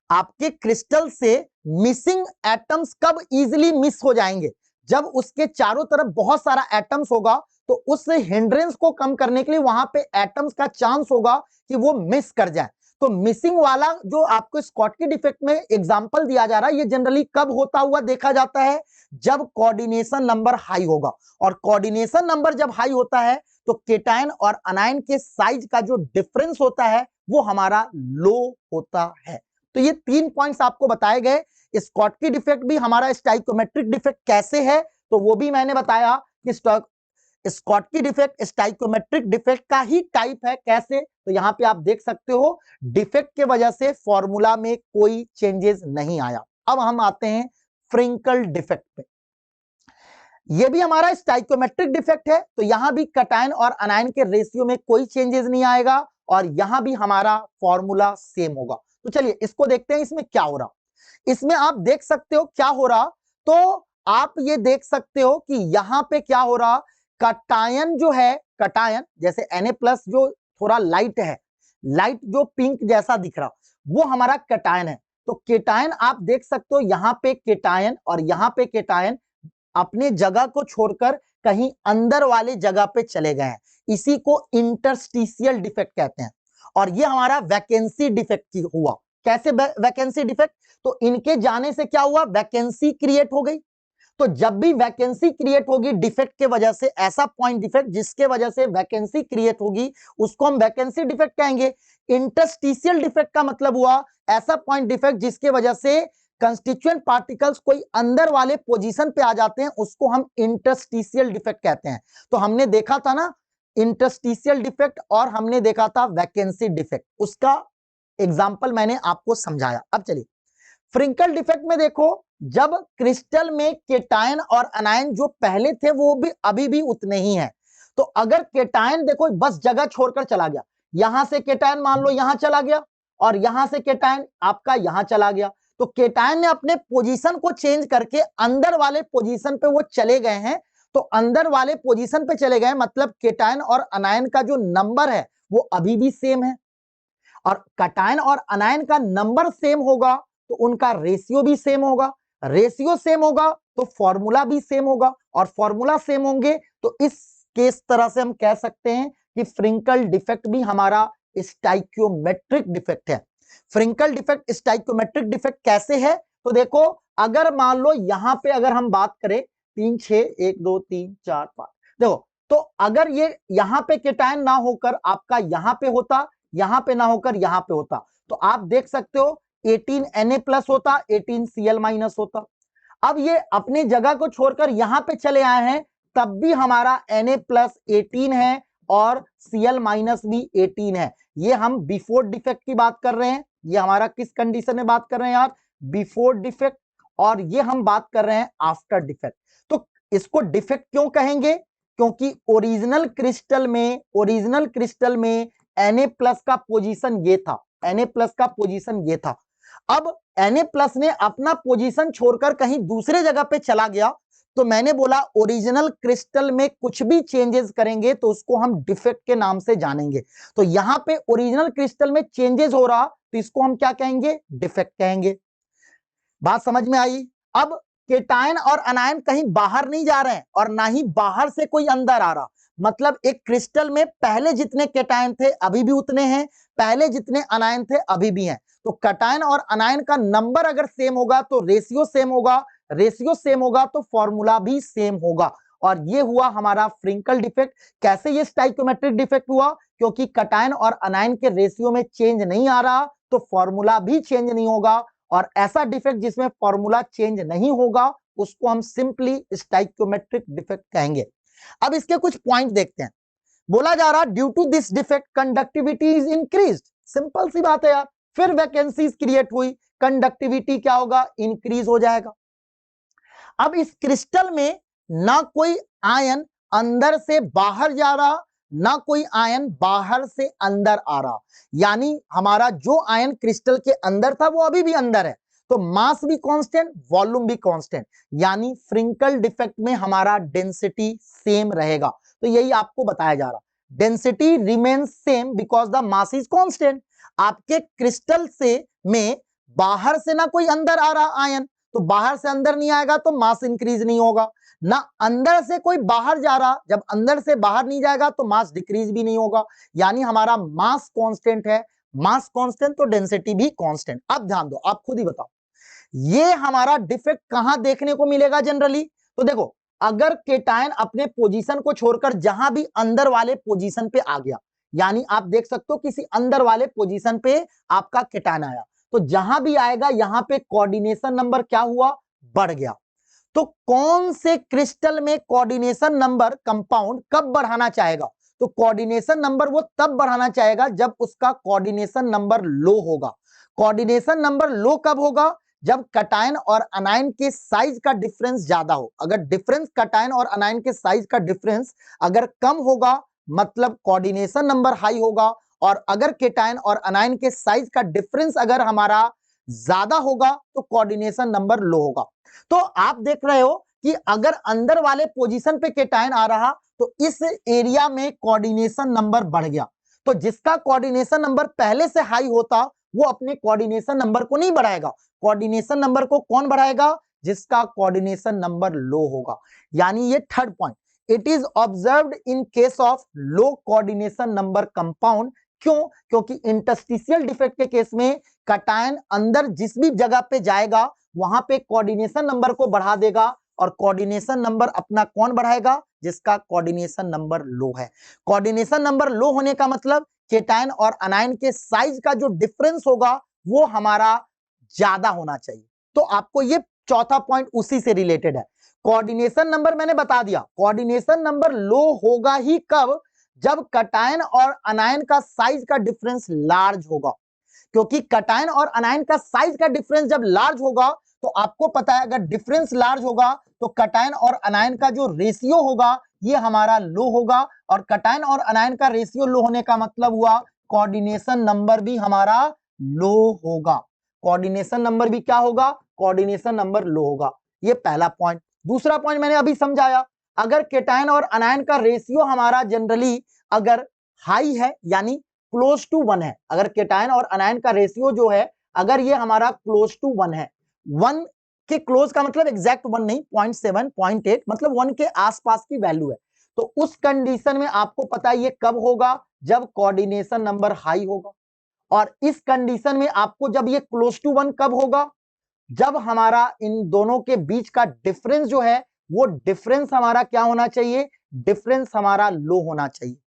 आपके क्रिस्टल से मिसिंग एटम्स कब इजीली मिस हो जाएंगे, जब उसके चारों तरफ बहुत सारा एटम्स होगा, तो उस हिंड्रेंस को कम करने के लिए वहां पे एटम्स का चांस होगा कि वो मिस कर जाए। तो मिसिंग वाला जो आपको स्कॉटकी डिफेक्ट में एग्जांपल दिया जा रहा है, ये जनरली कब होता हुआ देखा जाता है, जब कोऑर्डिनेशन नंबर हाई होगा। और कोऑर्डिनेशन नंबर जब हाई होता है तो केटायन और अनायन के साइज का जो डिफरेंस होता है वो हमारा लो होता है। तो ये 3 पॉइंट्स आपको बताए गए। स्कॉटकी डिफेक्ट भी हमारा स्टाइकोमेट्रिक डिफेक्ट कैसे है, तो वो भी मैंने बताया कि स्कॉटकी डिफेक्ट स्टाइकोमेट्रिक डिफेक्ट का ही टाइप है। कैसे, तो यहां पे आप देख सकते हो डिफेक्ट के वजह से फॉर्मूला में कोई चेंजेस नहीं आया। अब हम आते हैं फ्रिंकल डिफेक्ट पे। ये भी हमारा स्टाइकोमेट्रिक डिफेक्ट है, तो यहां भी कटायन और अनायन के रेशियो में कोई चेंजेस नहीं आएगा और यहां भी हमारा फॉर्मूला सेम होगा। तो चलिए इसको देखते हैं, इसमें क्या हो रहा। इसमें आप देख सकते हो क्या हो रहा, तो आप ये देख सकते हो कि यहां पे क्या हो रहा, कटायन जो है, कटायन जैसे Na+ जो थोड़ा लाइट है, लाइट जो पिंक जैसा दिख रहा, वो हमारा कटायन है। तो केटायन आप देख सकते हो यहां पे केटायन और यहां पे केटायन अपने जगह को छोड़कर कहीं अंदर वाले जगह पे चले गए हैं। इसी को इंटरस्टिशियल डिफेक्ट कहते हैं। और ये हमारा वैकेंसी डिफेक्ट हुआ। कैसे वैकेंसी डिफेक्ट, तो इनके जाने से क्या हुआ, वैकेंसी क्रिएट हो गई। तो जब भी वैकेंसी क्रिएट होगी डिफेक्ट के वजह से, ऐसा पॉइंट डिफेक्ट जिसके वजह से वैकेंसी क्रिएट होगी, उसको हम वैकेंसी डिफेक्ट कहेंगे। इंटरस्टिशियल डिफेक्ट का मतलब हुआ ऐसा पॉइंट डिफेक्ट जिसके वजह से कंस्टिट्यूएंट पार्टिकल्स कोई अंदर वाले पोजीशन पे आ जाते हैं, उसको हम इंटरस्टिशियल डिफेक्ट कहते हैं। तो हमने देखा था ना इंटरस्टिशियल डिफेक्ट और हमने देखा था वैकेंसी डिफेक्ट, उसका एग्जांपल मैंने आपको समझाया। अब चलिए फ्रिंकल डिफेक्ट में देखो, जब क्रिस्टल में केटायन और अनायन जो पहले थे वो भी अभी भी उतने ही हैं। तो अगर केटायन देखो बस जगह छोड़कर चला गया, यहां से केटायन मान लो यहां चला गया और यहां से केटायन आपका यहां चला गया, तो केटायन ने अपने पोजीशन को चेंज करके अंदर वाले पोजीशन पे वो चले गए हैं। तो अंदर वाले पोजीशन पे चले गए मतलब केटायन और अनायन का जो नंबर है वो अभी भी सेम है। और कटायन और अनायन का नंबर सेम होगा तो उनका रेशियो भी सेम होगा, रेशियो सेम होगा तो फॉर्मूला भी सेम होगा, और फॉर्मूला सेम होंगे तो इस तरह से हम कह सकते हैं कि फ्रिंकल डिफेक्ट भी हमारा स्टाइकियोमेट्रिक डिफेक्ट है। फ्रिंकल डिफेक्ट स्टाइकियोमेट्रिक डिफेक्ट कैसे है, तो देखो अगर मान लो यहां पे अगर हम बात करें 3 6 1 2 3 4 5, देखो तो अगर ये यहां पे केटायन ना होकर आपका यहां पे होता, यहां पे ना होकर यहां पे होता, तो आप देख सकते हो 18 Na+ होता, 18 Cl- होता। अब ये अपने जगह को छोड़कर यहां पे चले आए हैं, तब भी हमारा Na+ 18 है और Cl- भी 18 है। ये हम बिफोर डिफेक्ट की बात कर रहे हैं। ये हमारा किस कंडीशन में बात कर रहे हैं यार, बिफोर डिफेक्ट, और ये हम बात कर रहे हैं आफ्टर डिफेक्ट। तो इसको डिफेक्ट क्यों कहेंगे, क्योंकि ओरिजिनल क्रिस्टल में Na+ का पोजीशन ये था, Na+ का पोजीशन ये था। अब Na+ ने अपना पोजीशन छोड़कर कहीं दूसरे जगह पे चला गया, तो मैंने बोला ओरिजिनल क्रिस्टल में कुछ भी चेंजेस करेंगे तो उसको हम डिफेक्ट के नाम से जानेंगे। तो यहां पे ओरिजिनल क्रिस्टल में चेंजेस हो रहा तो इसको हम क्या कहेंगे, डिफेक्ट कहेंगे। बात समझ में आई। अब केटायन और अनायन कहीं बाहर नहीं जा रहे हैं और ना ही बाहर से कोई अंदर आ रहा, मतलब एक क्रिस्टल में पहले जितने केटायन थे अभी भी उतने हैं, पहले जितने अनायन थे अभी भी हैं। तो केटायन और अनायन का नंबर अगर सेम होगा तो रेशियो सेम होगा, रेशियो सेम होगा तो फॉर्मूला भी सेम होगा। और ये हुआ हमारा फ्रिंकल डिफेक्ट। कैसे ये स्टाइकोमेट्रिक डिफेक्ट हुआ, क्योंकि केटायन और अनायन के रेशियो में चेंज नहीं आ रहा तो फॉर्मूला भी चेंज नहीं होगा। और ऐसा डिफेक्ट जिसमें फॉर्मूला चेंज नहीं होगा उसको हम सिंपली स्टाइकोमेट्रिक डिफेक्ट कहेंगे। अब इसके कुछ पॉइंट देखते हैं। बोला जा रहा due to this defect conductivity is increased. Simple सी बात है यार, फिर वैकेंसीज क्रिएट हुई, कंडक्टिविटी क्या होगा, इंक्रीज हो जाएगा। अब इस क्रिस्टल में ना कोई आयन अंदर से बाहर जा रहा, ना कोई आयन बाहर से अंदर आ रहा, यानी हमारा जो आयन क्रिस्टल के अंदर था वो अभी भी अंदर है, तो मास भी कांस्टेंट, वॉल्यूम भी कांस्टेंट, यानी फ्रिंकल डिफेक्ट में हमारा डेंसिटी सेम रहेगा। तो यही आपको बताया जा रहा, density remains same because the mass is constant. आपके क्रिस्टल से में बाहर से ना कोई अंदर आ रहा आयन, तो बाहर से अंदर नहीं आएगा तो मास इंक्रीज नहीं होगा, ना अंदर से कोई बाहर जा रहा, जब अंदर से बाहर नहीं जाएगा तो मास डिक्रीज भी नहीं होगा, यानी हमारा मास कांस्टेंट है। मास कांस्टेंट तो डेंसिटी भी कांस्टेंट। अब ध्यान दो, आप खुद ही बताओ ये हमारा डिफेक्ट कहां देखने को मिलेगा जनरली। तो देखो, अगर केटायन अपने पोजीशन को छोड़कर जहां भी अंदर वाले पोजीशन पे आ गया, यानी आप देख सकते हो किसी अंदर वाले पोजीशन पे आपका केटायन आया, तो जहां भी आएगा यहां पे कोऑर्डिनेशन नंबर क्या हुआ, बढ़ गया। तो कौन से क्रिस्टल में कोऑर्डिनेशन नंबर कंपाउंड कब बढ़ाना चाहेगा, तो कोऑर्डिनेशन नंबर वो तब बढ़ाना चाहेगा जब उसका कोऑर्डिनेशन नंबर लो होगा। कोऑर्डिनेशन नंबर लो कब होगा, जब कटायन और अनायन के साइज का डिफरेंस ज्यादा हो। अगर डिफरेंस कटायन और अनायन के साइज का डिफरेंस अगर कम होगा मतलब कोऑर्डिनेशन नंबर हाई होगा, और अगर केटायन और अनायन के साइज का डिफरेंस अगर हमारा ज्यादा होगा तो कोऑर्डिनेशन नंबर लो होगा। तो आप देख रहे हो कि अगर अंदर वाले पोजीशन पे केटायन आ रहा तो इस एरिया में कोऑर्डिनेशन नंबर बढ़ गया, तो जिसका कोऑर्डिनेशन नंबर पहले से हाई होता वो अपने कोऑर्डिनेशन नंबर को नहीं बढ़ाएगा। कोऑर्डिनेशन नंबर को कौन बढ़ाएगा, जिसका कोऑर्डिनेशन नंबर लो होगा। यानी ये third point, it is observed in case of low coordination number compound. क्यों, क्योंकि इंटरस्टिशियल डिफेक्ट के केस में कटायन अंदर जिस भी जगह पे जाएगा वहां पे कोऑर्डिनेशन नंबर को बढ़ा देगा, और कोऑर्डिनेशन नंबर अपना कौन बढ़ाएगा, जिसका कोऑर्डिनेशन नंबर लो है। कोऑर्डिनेशन नंबर लो होने का मतलब केटायन और अनायन के साइज का जो डिफरेंस होगा वो हमारा ज्यादा होना चाहिए। तो आपको ये चौथा पॉइंट उसी से रिलेटेड है। कोऑर्डिनेशन नंबर मैंने बता दिया, कोऑर्डिनेशन नंबर लो होगा ही कब, जब कटायन और अनायन का साइज का डिफरेंस लार्ज होगा। क्योंकि कटायन और अनायन का साइज का डिफरेंस जब लार्ज होगा तो आपको पता है अगर डिफरेंस लार्ज होगा तो कटायन और अनायन का जो रेशियो होगा ये हमारा लो होगा, और कटायन और अनायन का रेशियो लो होने का मतलब हुआ कोऑर्डिनेशन नंबर भी हमारा लो होगा। कोऑर्डिनेशन नंबर भी क्या होगा, कोऑर्डिनेशन नंबर लो होगा। ये पहला पॉइंट। दूसरा पॉइंट मैंने अभी समझाया, अगर केटायन और अनायन का रेशियो हमारा जनरली अगर हाई है यानी क्लोज टू 1 है, अगर केटायन और अनायन का रेशियो जो है अगर ये हमारा क्लोज टू 1 है, 1 के क्लोज का मतलब एग्जैक्ट 1 नहीं, 0.7 0.8 मतलब 1 के आसपास की वैल्यू है, तो उस कंडीशन में आपको पता है ये कब होगा, जब कोऑर्डिनेशन नंबर हाई होगा। और इस कंडीशन में आपको जब ये क्लोज टू 1 कब होगा, जब हमारा इन दोनों के बीच का डिफरेंस जो है वो डिफरेंस हमारा क्या होना चाहिए, डिफरेंस हमारा लो होना चाहिए।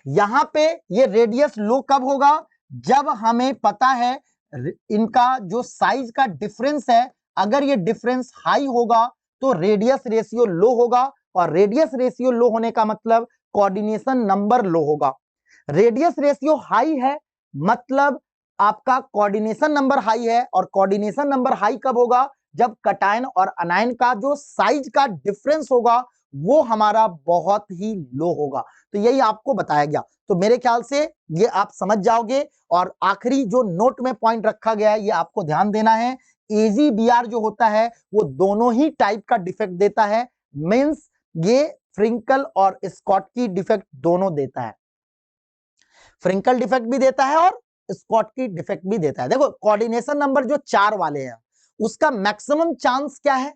यहां पे ये रेडियस लो कब होगा, जब हमें पता है इनका जो साइज का डिफरेंस है अगर ये डिफरेंस हाई होगा तो रेडियस रेशियो लो होगा, और रेडियस रेशियो लो होने का मतलब कोऑर्डिनेशन नंबर लो होगा। रेडियस रेशियो हाई है मतलब आपका कोऑर्डिनेशन नंबर हाई है, और कोऑर्डिनेशन नंबर हाई कब होगा, जब कटायन और अनायन का जो साइज का डिफरेंस होगा वो हमारा बहुत ही लो होगा। तो यही आपको बताया गया। तो मेरे ख्याल से ये आप समझ जाओगे। और आखिरी जो नोट में पॉइंट रखा गया है ये आपको ध्यान देना है, AgBr जो होता है वो दोनों ही टाइप का डिफेक्ट देता है, मींस ये फ्रिंकल और स्कॉटकी डिफेक्ट दोनों देता है, फ्रिंकल डिफेक्ट भी देता है और स्कॉटकी डिफेक्ट भी देता है। देखो कोऑर्डिनेशन नंबर जो 4 वाले हैं उसका मैक्सिमम चांस क्या है,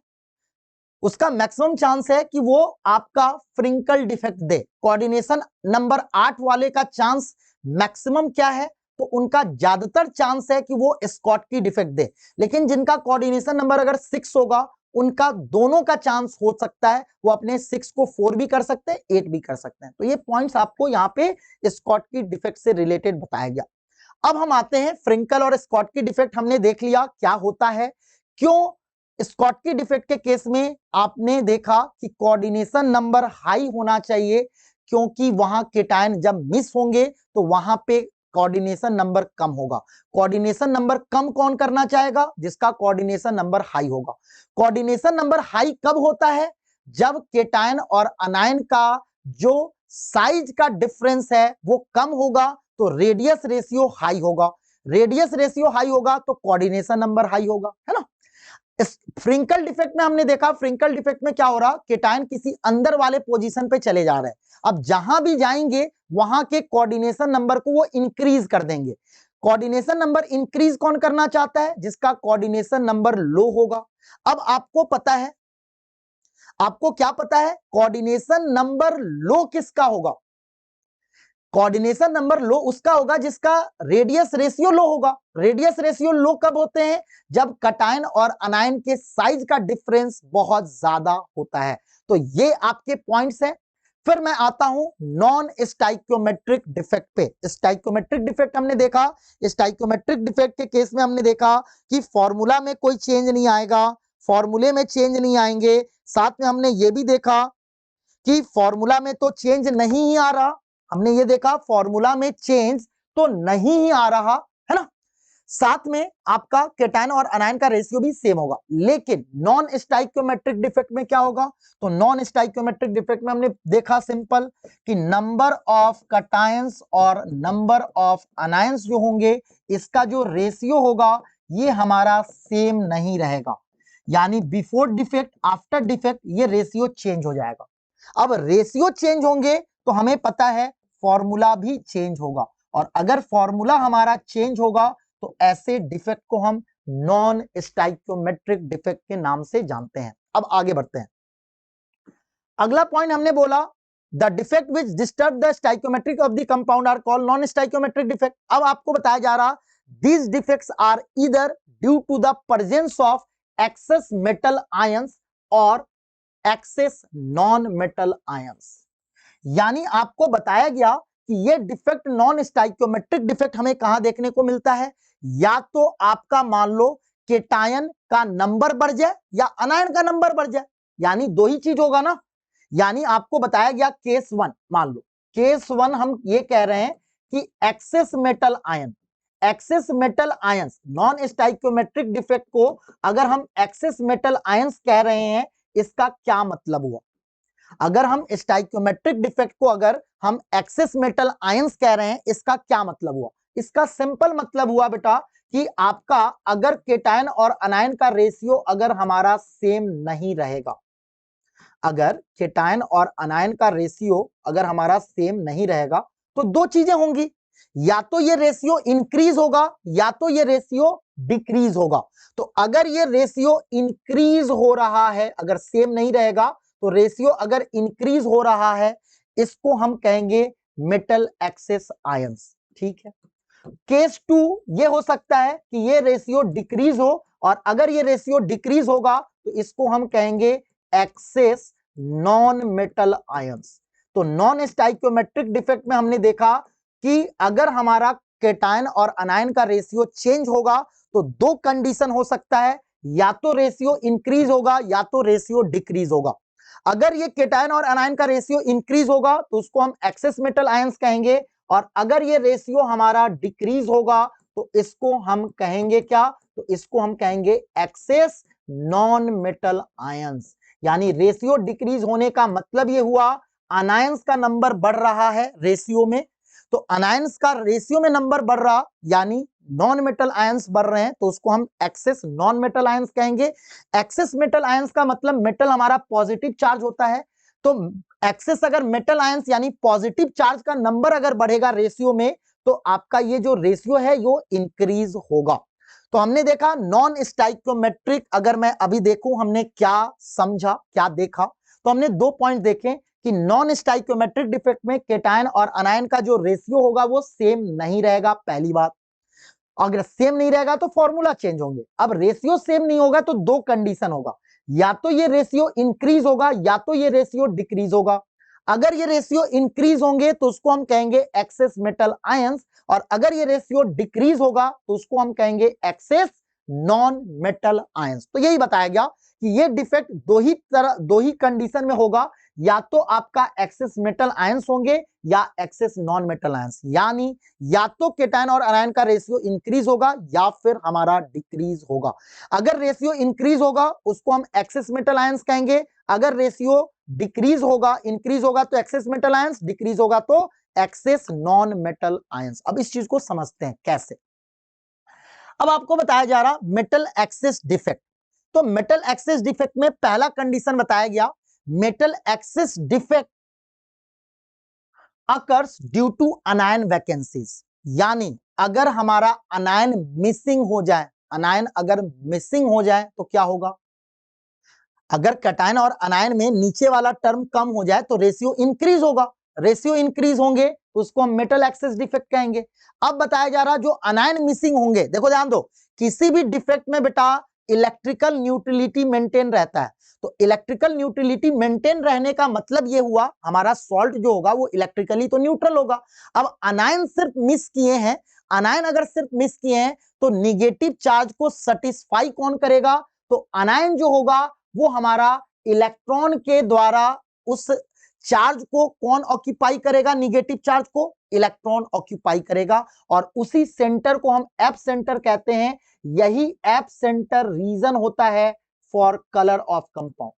उसका मैक्सिमम चांस है कि वो आपका फ्रिंकल डिफेक्ट दे। कोऑर्डिनेशन नंबर 8 वाले का चांस मैक्सिमम क्या है, तो उनका ज्यादातर चांस है कि वो स्कॉटकी डिफेक्ट दे। लेकिन जिनका कोऑर्डिनेशन नंबर अगर 6 होगा उनका दोनों का चांस हो सकता है, वो अपने 6 को 4 भी कर सकते हैं, 8 भी कर सकते हैं। तो ये पॉइंट्स आपको यहाँ पे स्कॉटकी डिफेक्ट से रिलेटेड बताया गया। अब हम आते हैं फ्रिंकल और स्कॉटकी डिफेक्ट, हमने देख लिया क्या होता है। क्यों स्कॉटकी डिफेक्ट के केस में आपने देखा कि कोऑर्डिनेशन नंबर हाई होना चाहिए, क्योंकि वहां केटायन जब मिस होंगे तो वहां पे कोऑर्डिनेशन नंबर कम होगा। कोऑर्डिनेशन नंबर कम कौन करना चाहेगा, जिसका कोऑर्डिनेशन नंबर हाई होगा। कोऑर्डिनेशन नंबर हाई कब होता है, जब केटायन और अनायन का जो साइज का डिफरेंस है वो कम होगा तो रेडियस रेशियो हाई होगा, रेडियस रेशियो हाई होगा तो कोऑर्डिनेशन नंबर हाई होगा, है ना। इस फ्रिंकल डिफेक्ट में हमने देखा, फ्रिंकल डिफेक्ट में क्या हो रहा, केटायन किसी अंदर वाले पोजीशन पे चले जा रहे हैं, अब जहां भी जाएंगे वहां के कोऑर्डिनेशन नंबर को वो इंक्रीज कर देंगे। कोऑर्डिनेशन नंबर इंक्रीज कौन करना चाहता है, जिसका कोऑर्डिनेशन नंबर लो होगा। अब आपको पता है, आपको क्या पता है, कोऑर्डिनेशन नंबर लो किसका होगा, कोऑर्डिनेशन नंबर लो उसका होगा जिसका रेडियस रेशियो लो होगा। रेडियस रेशियो लो कब होते हैं, जब कटायन और अनायन के साइज का डिफरेंस बहुत ज्यादा होता है। तो ये आपके पॉइंट्स हैं। फिर मैं आता हूं नॉन स्टाइक्योमेट्रिक डिफेक्ट पे। स्टाइक्योमेट्रिक डिफेक्ट हमने देखा, स्टाइक्योमेट्रिक डिफेक्ट के केस में हमने देखा कि फॉर्मूला में कोई चेंज नहीं आएगा, फॉर्मूले में चेंज नहीं आएंगे। साथ में हमने ये भी देखा कि फॉर्मूला में तो चेंज नहीं ही आ रहा, हमने ये देखा फॉर्मूला में चेंज तो नहीं ही आ रहा, है ना। साथ में आपका केटायन और अनायन का रेशियो भी सेम होगा। लेकिन नॉन स्टाइक्योमेट्रिक डिफेक्ट में क्या होगा, तो नॉन स्टाइक्योमेट्रिक डिफेक्ट में हमने देखा सिंपल कि नंबर ऑफ कटायंस और नंबर ऑफ अनायंस जो होंगे इसका जो रेशियो होगा ये हमारा सेम नहीं रहेगा, यानी बिफोर डिफेक्ट आफ्टर डिफेक्ट ये रेशियो चेंज हो जाएगा। अब रेशियो चेंज होंगे तो हमें पता है फॉर्मूला भी चेंज होगा, और अगर फॉर्मूला हमारा चेंज होगा तो ऐसे डिफेक्ट को हम नॉन स्टाइक्योमेट्रिक डिफेक्ट के नाम से जानते हैं। अब आगे बढ़ते हैं। अगला पॉइंट हमने बोला the defect which disturb the stoichiometric of the compound are called non stoichiometric defect. अब आपको बताया जा रहा these defects are either due to the presence of excess metal ions और एक्सेस नॉन मेटल आयंस। यानी आपको बताया गया कि ये डिफेक्ट नॉन स्टाइक्योमेट्रिक डिफेक्ट हमें कहां देखने को मिलता है, या तो आपका मान लो केटायन का नंबर बढ़ जाए या अनायन का नंबर बढ़ जाए, यानी दो ही चीज होगा ना। यानी आपको बताया गया केस वन, मान लो केस वन हम ये कह रहे हैं कि excess metal ion, excess metal ions, non stoichiometric defect को अगर हम एक्सेस मेटल आयंस कह रहे हैं इसका क्या मतलब हुआ। अगर हम स्टाइक्योमेट्रिक डिफेक्ट को अगर हम एक्सेस मेटल आयंस कह रहे हैं इसका क्या मतलब हुआ, इसका सिंपल मतलब हुआ बेटा कि आपका अगर केटायन और अनायन का रेशियो अगर हमारा सेम नहीं रहेगा, अगर केटायन और अनायन का रेशियो अगर हमारा सेम नहीं रहेगा तो दो चीजें होंगी, या तो ये रेशियो इंक्रीज होगा या तो ये रेशियो डिक्रीज होगा। तो अगर ये रेशियो इंक्रीज हो रहा है, अगर सेम नहीं रहेगा तो रेशियो अगर इंक्रीज हो रहा है इसको हम कहेंगे मेटल एक्सेस आयंस, ठीक है। केस टू ये हो सकता है कि ये रेशियो डिक्रीज हो, और अगर ये रेशियो डिक्रीज होगा तो इसको हम कहेंगे एक्सेस नॉन मेटल आयंस। तो नॉन स्टाइक्योमेट्रिक डिफेक्ट में हमने देखा कि अगर हमारा केटायन और अनायन का रेशियो चेंज होगा तो दो कंडीशन हो सकता है, या तो रेशियो इंक्रीज होगा या तो रेशियो डिक्रीज होगा। अगर ये केटायन और अनायन का रेशियो इंक्रीज होगा तो उसको हम एक्सेस मेटल आयंस कहेंगे, और अगर ये रेशियो हमारा डिक्रीज होगा तो इसको हम कहेंगे क्या, तो इसको हम कहेंगे एक्सेस नॉन मेटल आयंस। यानी रेशियो डिक्रीज होने का मतलब ये हुआ अनायंस का नंबर बढ़ रहा है रेशियो में, तो अनायंस का रेशियो में नंबर बढ़ रहा यानी नॉन मेटल आयंस बढ़ रहे हैं तो उसको हम एक्सेस नॉन मेटल आयंस कहेंगे। एक्सेस मेटल आयंस का मतलब मेटल हमारा पॉजिटिव चार्ज होता है, तो एक्सेस अगर मेटल आयंस यानी पॉजिटिव चार्ज का नंबर अगर बढ़ेगा रेशियो में तो आपका ये जो रेशियो है वो इंक्रीज होगा। तो हमने देखा नॉन स्टाइक्योमेट्रिक, अगर मैं अभी देखूं हमने क्या समझा क्या देखा, तो हमने दो पॉइंट देखे कि नॉन स्टाइक्योमेट्रिक डिफेक्ट में केटायन और अनायन का जो रेशियो होगा वो सेम नहीं रहेगा, पहली बात। अगर सेम नहीं रहेगा तो फॉर्मूला चेंज होंगे। अब रेशियो सेम नहीं होगा तो दो कंडीशन होगा, या तो ये रेशियो इंक्रीज होगा या तो ये रेशियो डिक्रीज होगा। अगर ये रेशियो इंक्रीज होंगे तो उसको हम कहेंगे एक्सेस मेटल आयंस, और अगर ये रेशियो डिक्रीज होगा तो उसको हम कहेंगे एक्सेस नॉन मेटल आयंस। तो यही बताया गया कि ये डिफेक्ट दो ही कंडीशन में होगा, या तो आपका एक्सेस मेटल आयंस होंगे या एक्सेस नॉन मेटल आयंस, यानी या तो केटायन और अनायन का रेशियो इंक्रीज होगा या फिर हमारा डिक्रीज होगा। अगर रेशियो इंक्रीज होगा उसको हम एक्सेस मेटल आयंस कहेंगे, अगर रेशियो डिक्रीज होगा इंक्रीज होगा तो एक्सेस मेटल आयंस, डिक्रीज होगा तो एक्सेस नॉन मेटल आयंस। अब इस चीज को समझते हैं कैसे। अब आपको बताया जा रहा मेटल एक्सेस डिफेक्ट। तो मेटल एक्सेस डिफेक्ट में पहला कंडीशन बताया गया, metal excess defect occurs due to anion vacancies, यानी अगर हमारा अनायन मिसिंग हो जाए, अनायन अगर मिसिंग हो जाए तो क्या होगा, अगर कैटायन और अनायन में नीचे वाला टर्म कम हो जाए तो रेशियो इंक्रीज होगा, रेशियो इंक्रीज होंगे तो उसको हम मेटल एक्सेस डिफेक्ट कहेंगे। अब बताया जा रहा जो अनायन मिसिंग होंगे, देखो ध्यान दो, किसी भी डिफेक्ट में बेटा इलेक्ट्रिकल न्यूट्रलिटी मेंटेन रहता है, तो इलेक्ट्रिकल न्यूट्रलिटी मेंटेन रहने का मतलब ये हुआ हमारा सॉल्ट जो होगा वो इलेक्ट्रिकली तो न्यूट्रल होगा। अब अनायन सिर्फ मिस किए हैं, अनायन अगर सिर्फ मिस किए हैं तो निगेटिव चार्ज को सेटिस्फाई कौन करेगा, तो अनायन जो होगा वो हमारा इलेक्ट्रॉन के द्वारा उस चार्ज को कौन ऑक्यूपाई करेगा, निगेटिव चार्ज को इलेक्ट्रॉन ऑक्यूपाई करेगा, और उसी सेंटर को हम एप सेंटर कहते हैं। यही एप सेंटर रीजन होता है for colour of compound,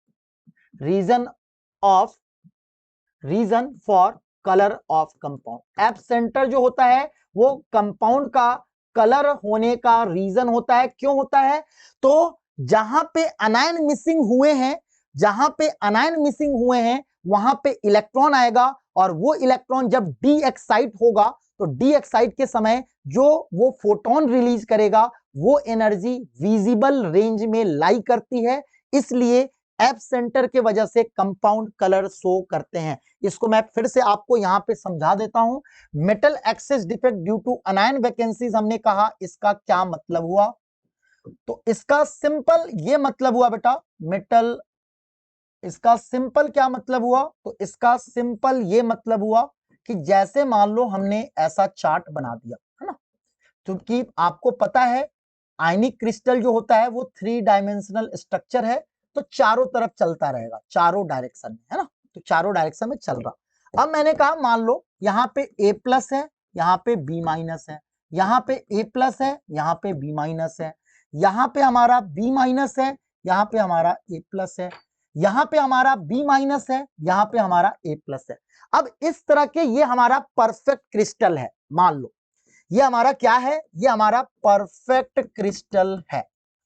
reason for colour of compound. F centre जो होता है वो कंपाउंड का कलर होने का रीजन होता है। क्यों होता है, तो जहां पे अनायन मिसिंग हुए हैं, जहां पे अनायन मिसिंग हुए हैं वहां पे इलेक्ट्रॉन आएगा, और वो इलेक्ट्रॉन जब डी एक्साइट होगा तो डी एक्साइट के समय जो वो फोटोन रिलीज करेगा वो एनर्जी विजिबल रेंज में लाई करती है, इसलिए एप सेंटर के वजह से कंपाउंड कलर शो करते हैं। इसको मैं फिर से आपको यहां पे समझा देता हूं। Metal excess defect due to anion vacancies हमने कहा, इसका क्या मतलब हुआ, तो इसका सिंपल ये मतलब हुआ बेटा मेटल, इसका सिंपल क्या मतलब हुआ, तो इसका सिंपल ये मतलब हुआ कि जैसे मान लो हमने ऐसा चार्ट बना दिया है ना, क्योंकि आपको पता है आयनिक क्रिस्टल जो होता है वो 3 डायमेंशनल स्ट्रक्चर है, तो चारों तरफ चलता रहेगा, चारों डायरेक्शन में है ना, तो चारों डायरेक्शन में चल रहा। अब मैंने कहा मान लो यहाँ पे A प्लस है, यहाँ पे B माइनस है, यहाँ पे A प्लस है, यहाँ पे B माइनस है, यहाँ पे हमारा B माइनस है, यहाँ पे हमारा A प्लस है, यहाँ पे हमारा B माइनस है, यहाँ पे हमारा A प्लस है। अब इस तरह के ये हमारा परफेक्ट क्रिस्टल है, मान लो ये हमारा क्या है, ये हमारा परफेक्ट क्रिस्टल है।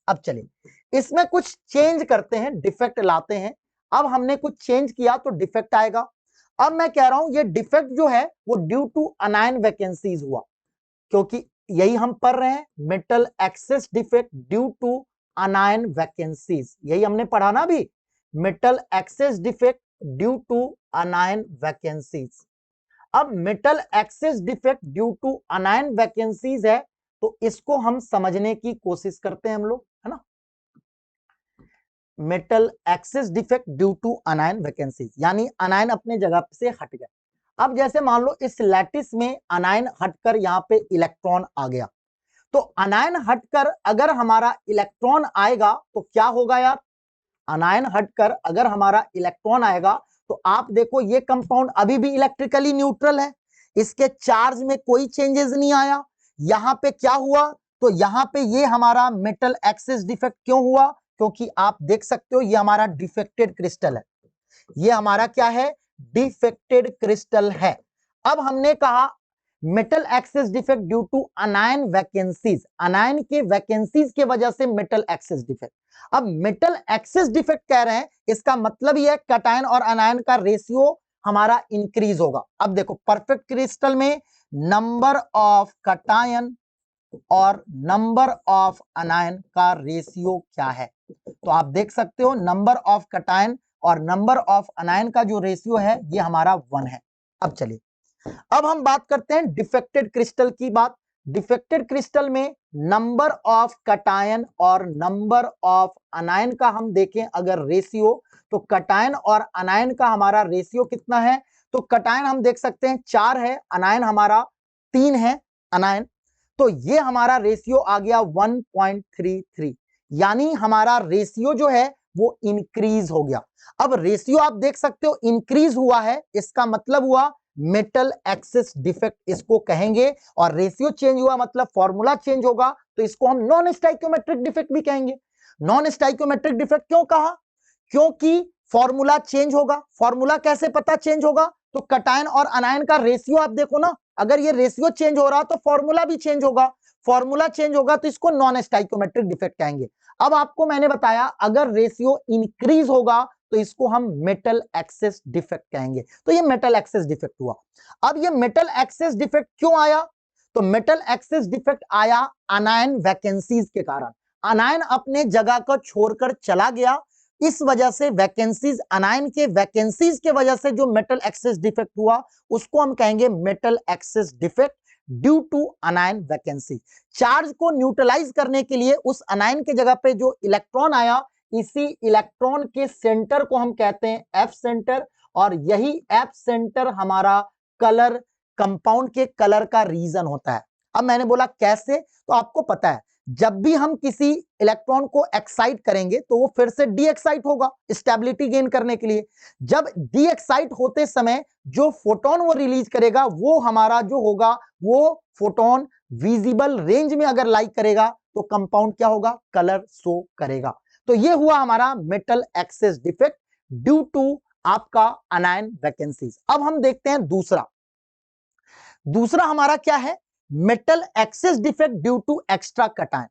अब चलिए इसमें कुछ चेंज करते हैं, डिफेक्ट लाते हैं। अब हमने कुछ चेंज किया तो डिफेक्ट आएगा। अब मैं कह रहा हूं ये डिफेक्ट जो है वो ड्यू टू अनायन वैकेंसीज हुआ, क्योंकि यही हम पढ़ रहे हैं metal excess defect due to anion vacancies, यही हमने पढ़ा ना अभी, metal excess defect due to anion vacancies. अब metal excess defect due to anion vacancies है, तो इसको हम समझने की कोशिश करते हैं हम लोग, है ना। Metal excess defect due to anion vacancies, यानी अनायन अपने जगह से हट गए। अब जैसे मान लो इस लैटिस में अनायन हटकर यहाँ पे इलेक्ट्रॉन आ गया, तो अनायन हटकर अगर हमारा इलेक्ट्रॉन आएगा तो क्या होगा यार, अनायन हटकर अगर हमारा इलेक्ट्रॉन आएगा तो आप देखो ये कंपाउंड अभी भी इलेक्ट्रिकली न्यूट्रल है, इसके चार्ज में कोई चेंजेस नहीं आया। यहां पे क्या हुआ, तो यहां पे ये हमारा मेटल एक्सेस डिफेक्ट क्यों हुआ, क्योंकि आप देख सकते हो ये हमारा डिफेक्टेड क्रिस्टल है, ये हमारा क्या है, डिफेक्टेड क्रिस्टल है। अब हमने कहा metal excess defect due to anion vacancies, anion के वैकेंसीज के वजह से मेटल एक्सेस डिफेक्ट। अब मेटल एक्सेस डिफेक्ट कह रहे हैं, इसका मतलब यह कैटायन और अनायन का रेशियो हमारा इंक्रीज होगा। अब देखो परफेक्ट क्रिस्टल में नंबर ऑफ कैटायन और नंबर ऑफ अनायन का रेशियो क्या है, तो आप देख सकते हो नंबर ऑफ कैटायन और नंबर ऑफ अनायन का जो रेशियो है ये हमारा 1 है। अब चलिए अब हम बात करते हैं डिफेक्टेड क्रिस्टल की बात। डिफेक्टेड क्रिस्टल में नंबर ऑफ कैटायन और नंबर ऑफ अनायन का हम देखें अगर रेशियो, तो कैटायन और अनायन का हमारा रेशियो कितना है, तो कैटायन हम देख सकते हैं 4 है, अनायन हमारा 3 है अनायन। तो ये हमारा रेशियो आ गया 1.33, यानी हमारा रेशियो जो है वो इंक्रीज हो गया। अब रेशियो आप देख सकते हो इंक्रीज हुआ है, इसका मतलब हुआ मेटल एक्सिस डिफेक्ट इसको कहेंगे, और रेशियो चेंज हुआ मतलब फॉर्मूला चेंज होगा, तो इसको हम नॉन स्टाइकियोमेट्रिक डिफेक्ट भी कहेंगे। नॉन स्टाइकियोमेट्रिक डिफेक्ट क्यों कहा? क्योंकि फॉर्मूला चेंज होगा। फॉर्मूला कैसे पता चेंज होगा? तो कटायन और अनायन का रेशियो आप देखो ना, अगर ये रेशियो चेंज हो रहा तो फॉर्मूला भी चेंज होगा, फॉर्मूला चेंज होगा तो इसको नॉन स्टाइकियोमेट्रिक डिफेक्ट कहेंगे। अब आपको मैंने बताया अगर रेशियो इंक्रीज होगा तो इसको हम मेटल एक्सेस डिफेक्ट कहेंगे। तो ये मेटल एक्सेस डिफेक्ट हुआ। अब ये मेटल एक्सेस डिफेक्ट क्यों आया? तो मेटल एक्सेस डिफेक्ट आया अनायन वैकेंसीज के कारण। अनायन अपने जगह को छोड़कर चला गया, इस वजह से वैकेंसीज, अनायन के वैकेंसीज के वजह से जो मेटल एक्सेस डिफेक्ट हुआ उसको हम कहेंगे metal excess defect due to anion vacancy. Charge को न्यूट्रलाइज करने के लिए उस अनायन के जगह पे जो इलेक्ट्रॉन आया, इसी इलेक्ट्रॉन के सेंटर को हम कहते हैं एफ सेंटर, और यही एफ सेंटर हमारा कलर, कंपाउंड के कलर का रीजन होता है। अब मैंने बोला कैसे, तो आपको पता है जब भी हम किसी इलेक्ट्रॉन को एक्साइट करेंगे तो वो फिर से डी एक्साइट होगा स्टेबिलिटी गेन करने के लिए। जब डी एक्साइट होते समय जो फोटोन वो रिलीज करेगा वो हमारा जो होगा वो फोटोन विजिबल रेंज में अगर लाइक करेगा तो कंपाउंड क्या होगा? कलर शो करेगा। तो ये हुआ हमारा metal excess defect due to आपका अनायन वैकेंसीज। अब हम देखते हैं दूसरा हमारा क्या है? Metal excess defect due to extra cation.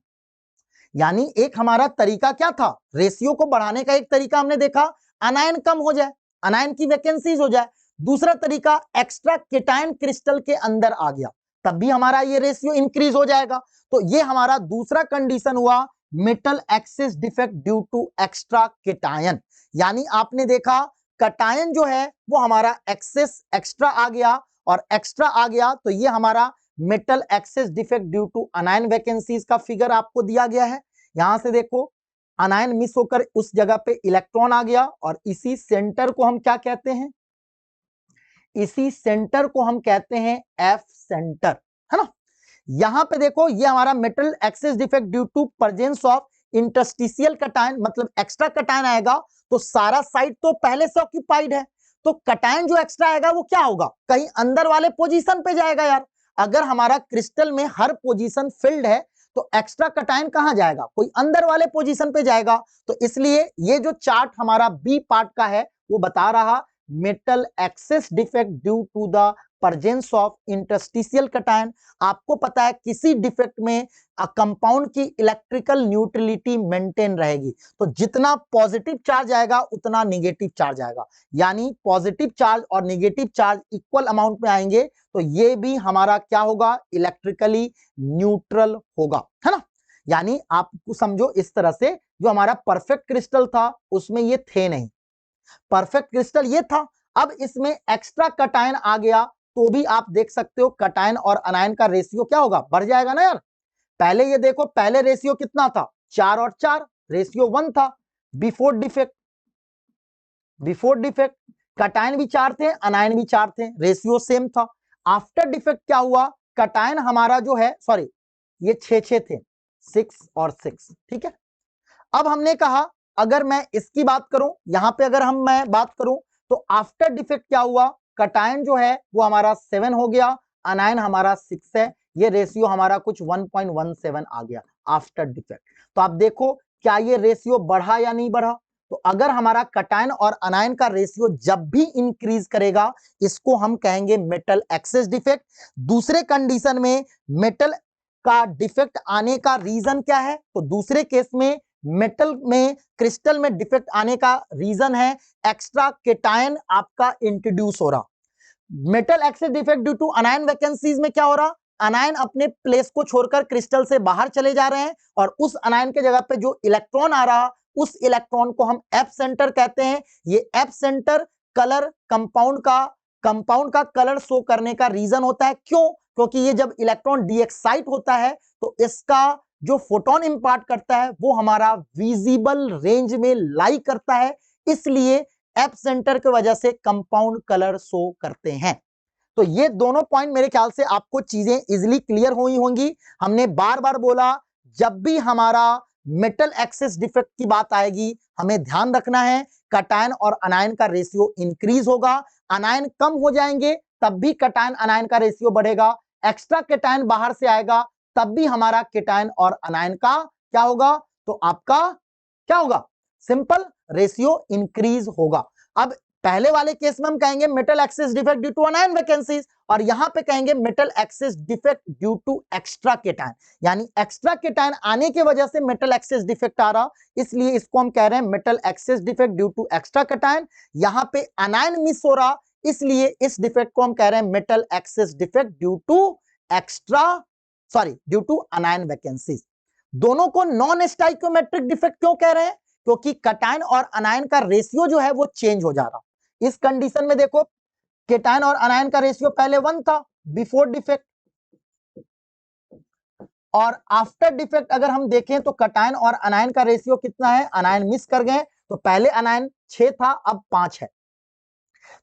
यानी एक हमारा तरीका क्या था? रेशियो को बढ़ाने का एक तरीका हमने देखा, अनायन कम हो जाए, अनायन की वैकेंसीज हो जाए। दूसरा तरीका एक्स्ट्रा केटायन क्रिस्टल के अंदर आ गया, तब भी हमारा ये रेशियो इंक्रीज हो जाएगा। तो ये हमारा दूसरा कंडीशन हुआ metal excess defect due to extra cation. यानी आपने देखा कटायन जो है वो हमारा एक्सेस एक्स्ट्रा आ गया, और एक्स्ट्रा आ गया तो ये हमारा metal excess defect due to anion vacancies का फिगर आपको दिया गया है। यहां से देखो अनायन मिस होकर उस जगह पे इलेक्ट्रॉन आ गया, और इसी सेंटर को हम क्या कहते हैं? इसी सेंटर को हम कहते हैं एफ सेंटर, है ना। यहां पे देखो ये हमारा metal excess defect due to presence of interstitial cation, मतलब एक्स्ट्रा कटायन आएगा तो सारा साइड तो पहले से ऑक्यूपाइड है, तो कटायन जो एक्स्ट्रा आएगा वो क्या होगा? कहीं अंदर वाले पोजीशन पे जाएगा यार। अगर हमारा क्रिस्टल में हर पोजीशन फिल्ड है तो एक्स्ट्रा कटायन कहां जाएगा? कोई अंदर वाले पोजीशन पे जाएगा। तो इसलिए ये जो चार्ट हमारा बी पार्ट का है वो बता रहा metal excess defect due to the presence of interstitial cation. आपको पता है किसी डिफेक्ट में कंपाउंड की इलेक्ट्रिकल न्यूट्रलिटी मेंटेन रहेगी, तो जितना पॉजिटिव चार्ज आएगा उतना नेगेटिव चार्ज आएगा, यानी पॉजिटिव चार्ज और नेगेटिव चार्ज इक्वल अमाउंट में आएंगे तो ये भी हमारा क्या होगा? इलेक्ट्रिकली न्यूट्रल होगा, है ना। यानी आपको समझो इस तरह से, जो हमारा परफेक्ट क्रिस्टल था उसमें ये थे नहीं, परफेक्ट क्रिस्टल ये था। अब इसमें एक्स्ट्रा कटायन आ गया तो भी आप देख सकते हो कटायन और अनायन का रेशियो क्या होगा? बढ़ जाएगा ना यार। पहले ये देखो, पहले रेशियो कितना था? 4 और 4, रेशियो 1 था before defect. Before defect cation भी 4 थे, अनायन भी 4 थे, रेशियो सेम था। आफ्टर डिफेक्ट क्या हुआ? कटायन हमारा जो है, सॉरी ये 6 थे, 6 और 6, ठीक है। अब हमने कहा अगर मैं इसकी बात करूं, यहां पे अगर मैं बात करूं तो आफ्टर डिफेक्ट क्या हुआ? कटायन जो है वो हमारा 7 हो गया, अनायन हमारा 6 है, ये रेशियो हमारा कुछ 1.17 आ गया आफ्टर डिफेक्ट। तो आप देखो क्या ये रेशियो बढ़ा या नहीं बढ़ा? तो अगर हमारा कटायन और अनायन का रेशियो जब भी इंक्रीज करेगा इसको हम कहेंगे मेटल एक्सेस डिफेक्ट। दूसरे कंडीशन में मेटल का डिफेक्ट आने का रीजन क्या है? तो दूसरे केस में मेटल में, क्रिस्टल में डिफेक्ट आने का रीजन है एक्स्ट्रा केटायन आपका इंट्रोड्यूस हो रहा। Metal excess defect due to anion vacancies में क्या हो रहा? अनायन अपने प्लेस को छोड़कर क्रिस्टल से बाहर चले जा रहे हैं, और उस अनायन के जगह पे जो इलेक्ट्रॉन आ रहा उस इलेक्ट्रॉन को हम एफ सेंटर कहते हैं। ये एफ सेंटर कलर कंपाउंड का कलर शो करने का रीजन होता है। क्यों? क्योंकि ये जब इलेक्ट्रॉन डी एक्साइट होता है तो इसका जो फोटोन इंपार्ट करता है वो हमारा विजिबल रेंज में लाई करता है, इसलिए एफ सेंटर की वजह से कंपाउंड कलर शो करते हैं। तो ये दोनों पॉइंट मेरे ख्याल से आपको चीजें इजिली क्लियर हुई होंगी। हमने बार बार बोला जब भी हमारा मेटल एक्सिस डिफेक्ट की बात आएगी हमें ध्यान रखना है कटायन और अनायन का रेशियो इंक्रीज होगा, अनायन कम हो जाएंगे तब भी कटायन अनायन का रेशियो बढ़ेगा, एक्स्ट्रा केटायन बाहर से आएगा तब भी हमारा केटायन और अनायन का क्या होगा, तो आपका क्या होगा, सिंपल रेशियो इंक्रीज होगा। अब पहले वाले केस में हम कहेंगे metal excess defect due to anion vacancies, और यहां पे कहेंगे metal excess defect due to extra cation, यानी एक्स्ट्रा केटायन आने की वजह से मेटल एक्सिस डिफेक्ट आ रहा, इसलिए इसको हम कह रहे हैं metal excess defect due to extra cation. यहां पे अनायन मिस हो रहा, इसलिए इस डिफेक्ट को हम कह रहे हैं metal excess defect due to due to anion vacancies. दोनों को नॉन स्टाइकियोमेट्रिक डिफेक्ट क्यों कह रहे हैं, क्योंकि कटायन और अनायन का रेशियो जो है वो चेंज हो जा रहा। इस कंडीशन में देखो केटायन और अनायन का रेशियो पहले 1 था बिफोर डिफेक्ट, और आफ्टर डिफेक्ट अगर हम देखें तो कटायन और अनायन का रेशियो कितना है, अनायन मिस कर गए तो पहले अनायन 6 था अब 5 है,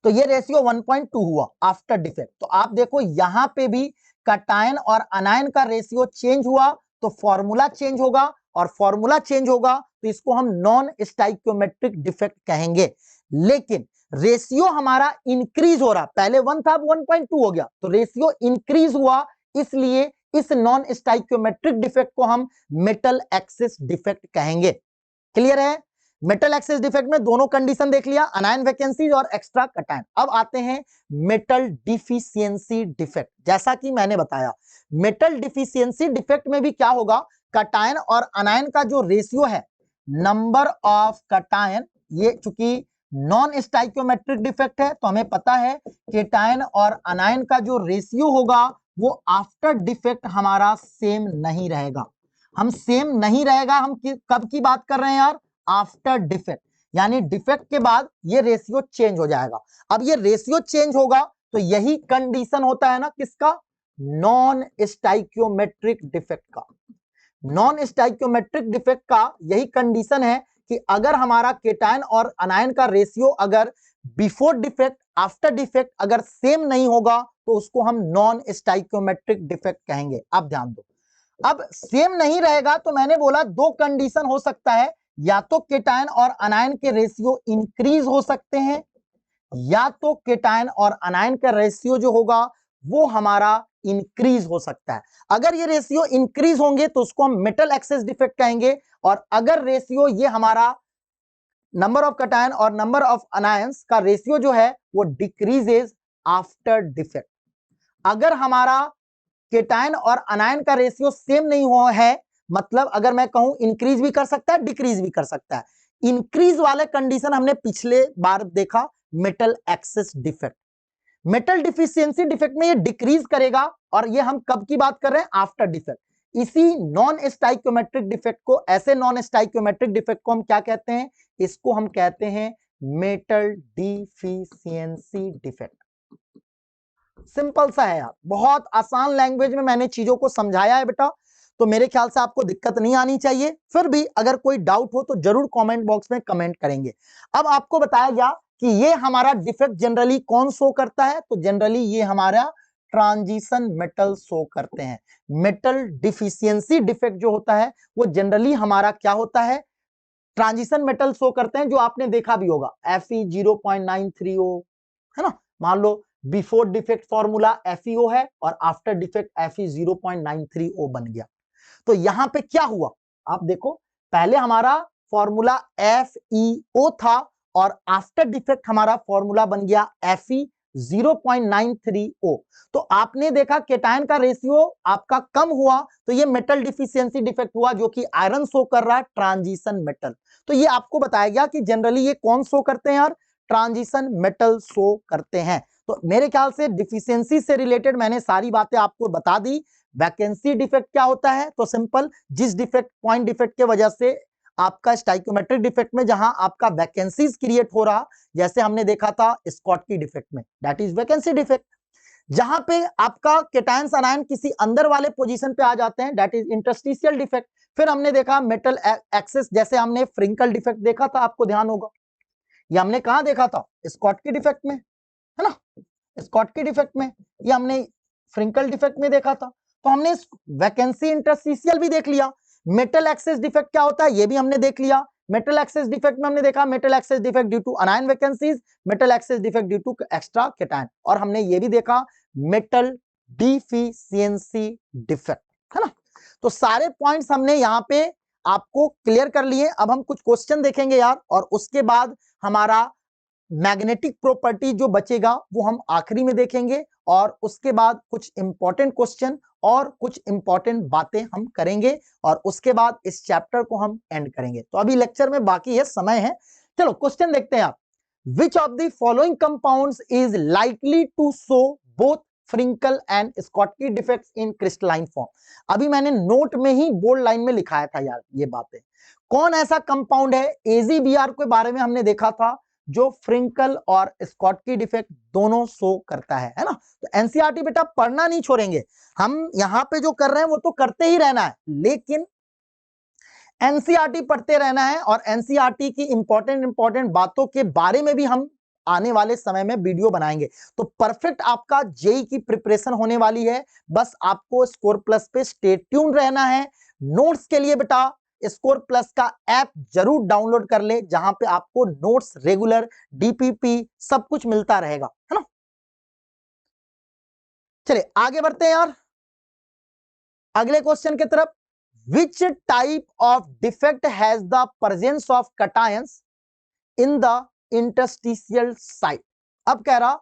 तो ये रेशियो 1.2 हुआ आफ्टर डिफेक्ट। तो आप देखो यहां पे भी कटायन और अनायन का रेशियो चेंज हुआ तो फॉर्मूला चेंज होगा, और फॉर्मूला चेंज होगा तो इसको हम नॉन स्टाइकियोमेट्रिक डिफेक्ट कहेंगे। लेकिन रेशियो हमारा इंक्रीज हो रहा, पहले 1 था अब 1.2 हो गया, तो रेशियो इंक्रीज हुआ, इसलिए इस नॉन स्टाइकियोमेट्रिक डिफेक्ट को हम मेटल एक्सिस डिफेक्ट कहेंगे। क्लियर है, मेटल एक्सिस डिफेक्ट में दोनों कंडीशन देख लिया, अनायन वैकेंसीज और एक्स्ट्रा कटायन। अब आते हैं मेटल डिफिशियंसी डिफेक्ट। जैसा कि मैंने बताया मेटल डिफिशियंसी डिफेक्ट में भी क्या होगा, कटायन और अनायन का जो रेशियो है, नंबर ऑफ कटायन, ये चूंकि नॉन स्टाइकियोमेट्रिक डिफेक्ट है तो हमें पता है केटायन और अनायन का जो रेशियो होगा वो आफ्टर डिफेक्ट हमारा सेम नहीं रहेगा। हम सेम नहीं रहेगा, हम कब की बात कर रहे हैं यार, आफ्टर डिफेक्ट, यानी डिफेक्ट के बाद ये रेशियो चेंज हो जाएगा। अब ये रेशियो चेंज होगा तो यही कंडीशन होता है ना किसका, नॉन स्टाइकियोमेट्रिक डिफेक्ट का। नॉन स्टाइकियोमेट्रिक डिफेक्ट का यही कंडीशन है कि अगर हमारा केटायन और अनायन का रेशियो अगर बिफोर डिफेक्ट आफ्टर डिफेक्ट अगर सेम नहीं होगा तो उसको हम नॉन स्टाइकियोमेट्रिक डिफेक्ट कहेंगे। आप ध्यान दो, अब सेम नहीं रहेगा तो मैंने बोला दो कंडीशन हो सकता है, या तो केटायन और अनायन के रेशियो इंक्रीज हो सकते हैं, या तो केटायन और अनायन का रेशियो जो होगा वो हमारा इंक्रीज हो सकता है। अगर ये रेशियो इंक्रीज होंगे तो उसको हम मेटल एक्सिस डिफेक्ट कहेंगे, और अगर रेशियो ये हमारा नंबर ऑफ कटायन और नंबर ऑफ अनायंस का रेशियो जो है वो डिक्रीजेज आफ्टर डिफेक्ट। अगर हमारा केटायन और अनायन का रेशियो सेम नहीं हुआ है, मतलब अगर मैं कहूं इंक्रीज भी कर सकता है डिक्रीज भी कर सकता है, इंक्रीज वाले कंडीशन हमने पिछले बार देखा metal excess defect. Metal deficiency defect में ये डिक्रीज करेगा, और ये हम कब की बात कर रहे हैं, आफ्टर डिफेक्ट। इसी नॉन स्टाइकियोमेट्रिक डिफेक्ट को, ऐसे नॉन स्टाइकियोमेट्रिक डिफेक्ट को हम क्या कहते हैं, इसको हम कहते हैं मेटल डिफिशियंसी डिफेक्ट। सिंपल सा है यार, बहुत आसान लैंग्वेज में मैंने चीजों को समझाया है बेटा, तो मेरे ख्याल से आपको दिक्कत नहीं आनी चाहिए। फिर भी अगर कोई डाउट हो तो जरूर कमेंट बॉक्स में कमेंट करेंगे। अब आपको बताया गया कि ये हमारा डिफेक्ट जनरली कौन शो करता है, तो जनरली ये हमारा ट्रांजिशन मेटल शो करते हैं। मेटल डिफिशियंसी डिफेक्ट जो होता है वो जनरली हमारा क्या होता है, ट्रांजिशन मेटल शो करते हैं, जो आपने देखा भी होगा Fe0.930 है ना। मान लो बिफोर डिफेक्ट फॉर्मूला FeO है और आफ्टर डिफेक्ट Fe0.930 बन गया। तो यहां पे क्या हुआ, आप देखो पहले हमारा फॉर्मूला FeO था और आफ्टर डिफेक्ट हमारा फॉर्मूला बन गया Fe0.930। तो आपने देखा केटायन का रेशियो आपका कम हुआ तो ये मेटल डिफिशियंसी डिफेक्ट हुआ, जो कि आयरन शो कर रहा है ट्रांजिशन मेटल। तो ये आपको बताया गया कि जनरली ये कौन शो करते हैं यार, ट्रांजिशन मेटल शो करते हैं। तो मेरे ख्याल से डिफिशियंसी से रिलेटेड मैंने सारी बातें आपको बता दी। वैकेंसी डिफेक्ट क्या होता है, तो सिंपल जिस डिफेक्ट पॉइंट डिफेक्ट के वजह से आपका स्टाइकियोमेट्रिक डिफेक्ट में जहां आपका वैकेंसीज क्रिएट हो रहा, जैसे हमने देखा था स्कॉटकी डिफेक्ट में, दैट इज वैकेंसी डिफेक्ट। जहां पे आपका केटायंस अनायन किसी अंदर वाले पोजीशन पे आ जाते हैं, दैट इज इंटरस्टिशियल डिफेक्ट। फिर हमने देखा मेटल एक्सिस, जैसे हमने फ्रिंकल डिफेक्ट देखा था, आपको ध्यान होगा। ये हमने कहां देखा था, स्कॉटकी डिफेक्ट में, है ना। स्कॉटकी डिफेक्ट में, ये हमने फ्रिंकल डिफेक्ट में देखा था। तो हमने वैकेंसी इंटरस्टिशियल भी देख लिया। मेटल एक्सेस डिफेक्ट क्या होता है ये भी हमने देख लिया। मेटल एक्सेस डिफेक्ट में हमने देखा metal excess defect due to anion vacancies, metal excess defect due to extra cation, और हमने ये भी देखा मेटल डिफिशियंसी डिफेक्ट, है ना। तो सारे पॉइंट्स हमने यहां पे आपको क्लियर कर लिए। अब हम कुछ क्वेश्चन देखेंगे यार, और उसके बाद हमारा मैग्नेटिक प्रॉपर्टी जो बचेगा वो हम आखिरी में देखेंगे, और उसके बाद कुछ इंपॉर्टेंट क्वेश्चन और कुछ इंपॉर्टेंट बातें हम करेंगे, और उसके बाद इस चैप्टर को हम एंड करेंगे। तो अभी लेक्चर में बाकी है, समय है। चलो क्वेश्चन देखते हैं आप। Which of the following compounds is likely to show both Frenkel and Schottky defects in crystalline form. अभी मैंने नोट में ही बोल्ड लाइन में लिखाया था यार ये बातें। कौन ऐसा कंपाउंड है, AgBr के बारे में हमने देखा था, जो फ्रिंकल और स्कॉटकी डिफेक्ट दोनों शो करता है ना। तो एनसीईआरटी बेटा पढ़ना नहीं छोड़ेंगे हम, यहां पे जो कर रहे हैं वो तो करते ही रहना है, लेकिन एनसीईआरटी पढ़ते रहना है, और एनसीईआरटी की इंपॉर्टेंट बातों के बारे में भी हम आने वाले समय में वीडियो बनाएंगे। तो परफेक्ट आपका जेई की प्रिपरेशन होने वाली है। बस आपको स्कोर प्लस पे स्टे ट्यून रहना है। नोट्स के लिए बेटा स्कोर प्लस का ऐप जरूर डाउनलोड कर ले, जहां पे आपको नोट्स रेगुलर, डीपीपी सब कुछ मिलता रहेगा, है ना। चलिए आगे बढ़ते हैं यार अगले क्वेश्चन की तरफ। Which type of defect has the presence of cations in the interstitial site? अब कह रहा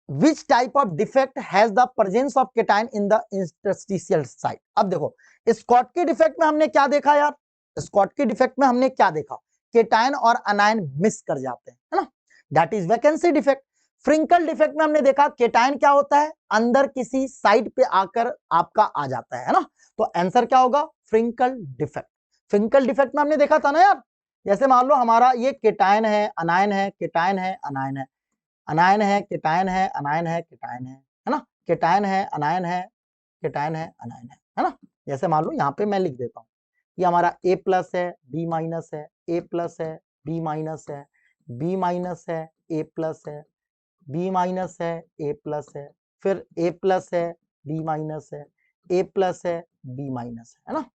which type of defect has the presence of cation in the interstitial site? अब देखो स्कॉटकी डिफेक्ट में हमने क्या देखा यार, स्कॉटकी डिफेक्ट में हमने क्या देखा, केटायन और अनायन मिस कर जाते हैं, है ना, that is vacancy defect. Frenkel defect में हमने देखा केटायन क्या होता है, अंदर किसी साइड पे आकर आपका आ जाता है ना। तो आंसर क्या होगा, फ्रिंकल डिफेक्ट। फ्रिंकल डिफेक्ट में हमने देखा था ना यार, जैसे मान लो हमारा ये केटायन है, अनायन है, केटायन है, अनायन है, अनायन है, केटायन है, अनायन है, केटायन है ना, केटायन है, अनायन है, केटायन है, अनायन है ना। जैसे मान लो यहाँ पे मैं लिख देता हूँ, ये हमारा A प्लस है, B माइनस है, A प्लस है, B माइनस है, B माइनस है, A प्लस है, B माइनस है, A प्लस है, फिर A प्लस है, B माइनस है, A प्लस है, B माइनस है ना।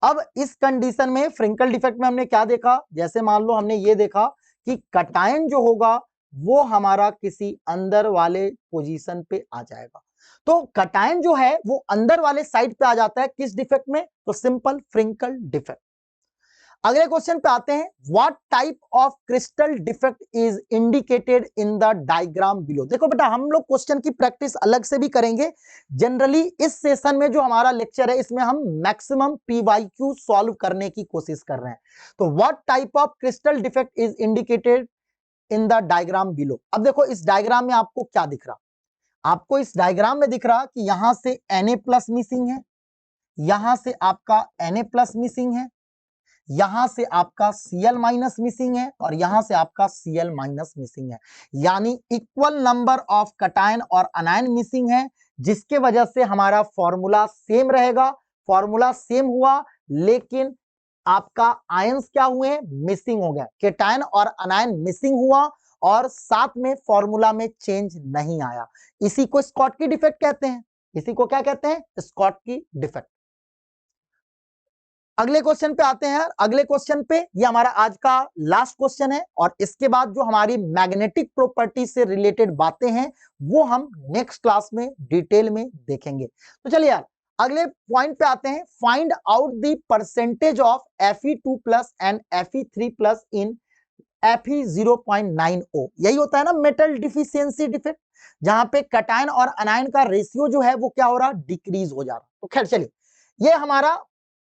अब इस कंडीशन में फ्रिंकल डिफेक्ट में हमने क्या देखा, जैसे मान लो हमने ये देखा कि कटायन जो होगा वो हमारा किसी अंदर वाले पोजीशन पे आ जाएगा। तो कटायन जो है वो अंदर वाले साइड पे आ जाता है, किस डिफेक्ट में, तो सिंपल फ्रिंकल डिफेक्ट। अगले क्वेश्चन पे आते हैं, what type of crystal defect is indicated in the diagram below. देखो बेटा हम लोग क्वेश्चन की प्रैक्टिस अलग से भी करेंगे, जनरली इस सेशन में जो हमारा लेक्चर है इसमें हम मैक्सिमम पीवाईक्यू सॉल्व करने की कोशिश कर रहे हैं। तो what type of crystal defect is indicated in the diagram below. अब देखो इस डायग्राम में आपको क्या दिख रहा, आपको इस डायग्राम में दिख रहा कि यहां से Na प्लस मिसिंग है, यहां से आपका Na प्लस मिसिंग है, यहां से आपका Cl माइनस मिसिंग है, और यहां से आपका Cl माइनस मिसिंग है। यानी इक्वल नंबर ऑफ कटायन और अनायन मिसिंग है, जिसके वजह से हमारा फॉर्मूला सेम रहेगा। फॉर्मूला सेम हुआ लेकिन आपका आयंस क्या हुए, मिसिंग हो गया, केटायन और अनायन मिसिंग हुआ, और साथ में फॉर्मूला में चेंज नहीं आया। इसी को स्कॉटकी डिफेक्ट कहते हैं। इसी को क्या कहते हैं, स्कॉटकी डिफेक्ट। अगले क्वेश्चन पे आते हैं। अगले क्वेश्चन पे ये हमारा आज का लास्ट क्वेश्चन है, और इसके बाद जो हमारी मैग्नेटिक प्रॉपर्टी से रिलेटेड बातें हैं वो हम नेक्स्ट क्लास में डिटेल में देखेंगे। तो चलिए यार अगले पॉइंट पे आते हैं, find out the percentage of Fe2 plus and Fe3 plus in Fe0.90। यही होता है ना मेटल डिफिशियंसी डिफेक्ट, जहां पे कटायन और अनायन का रेशियो जो है वो क्या हो रहा, डिक्रीज हो जा रहा। तो खैर चलिए ये हमारा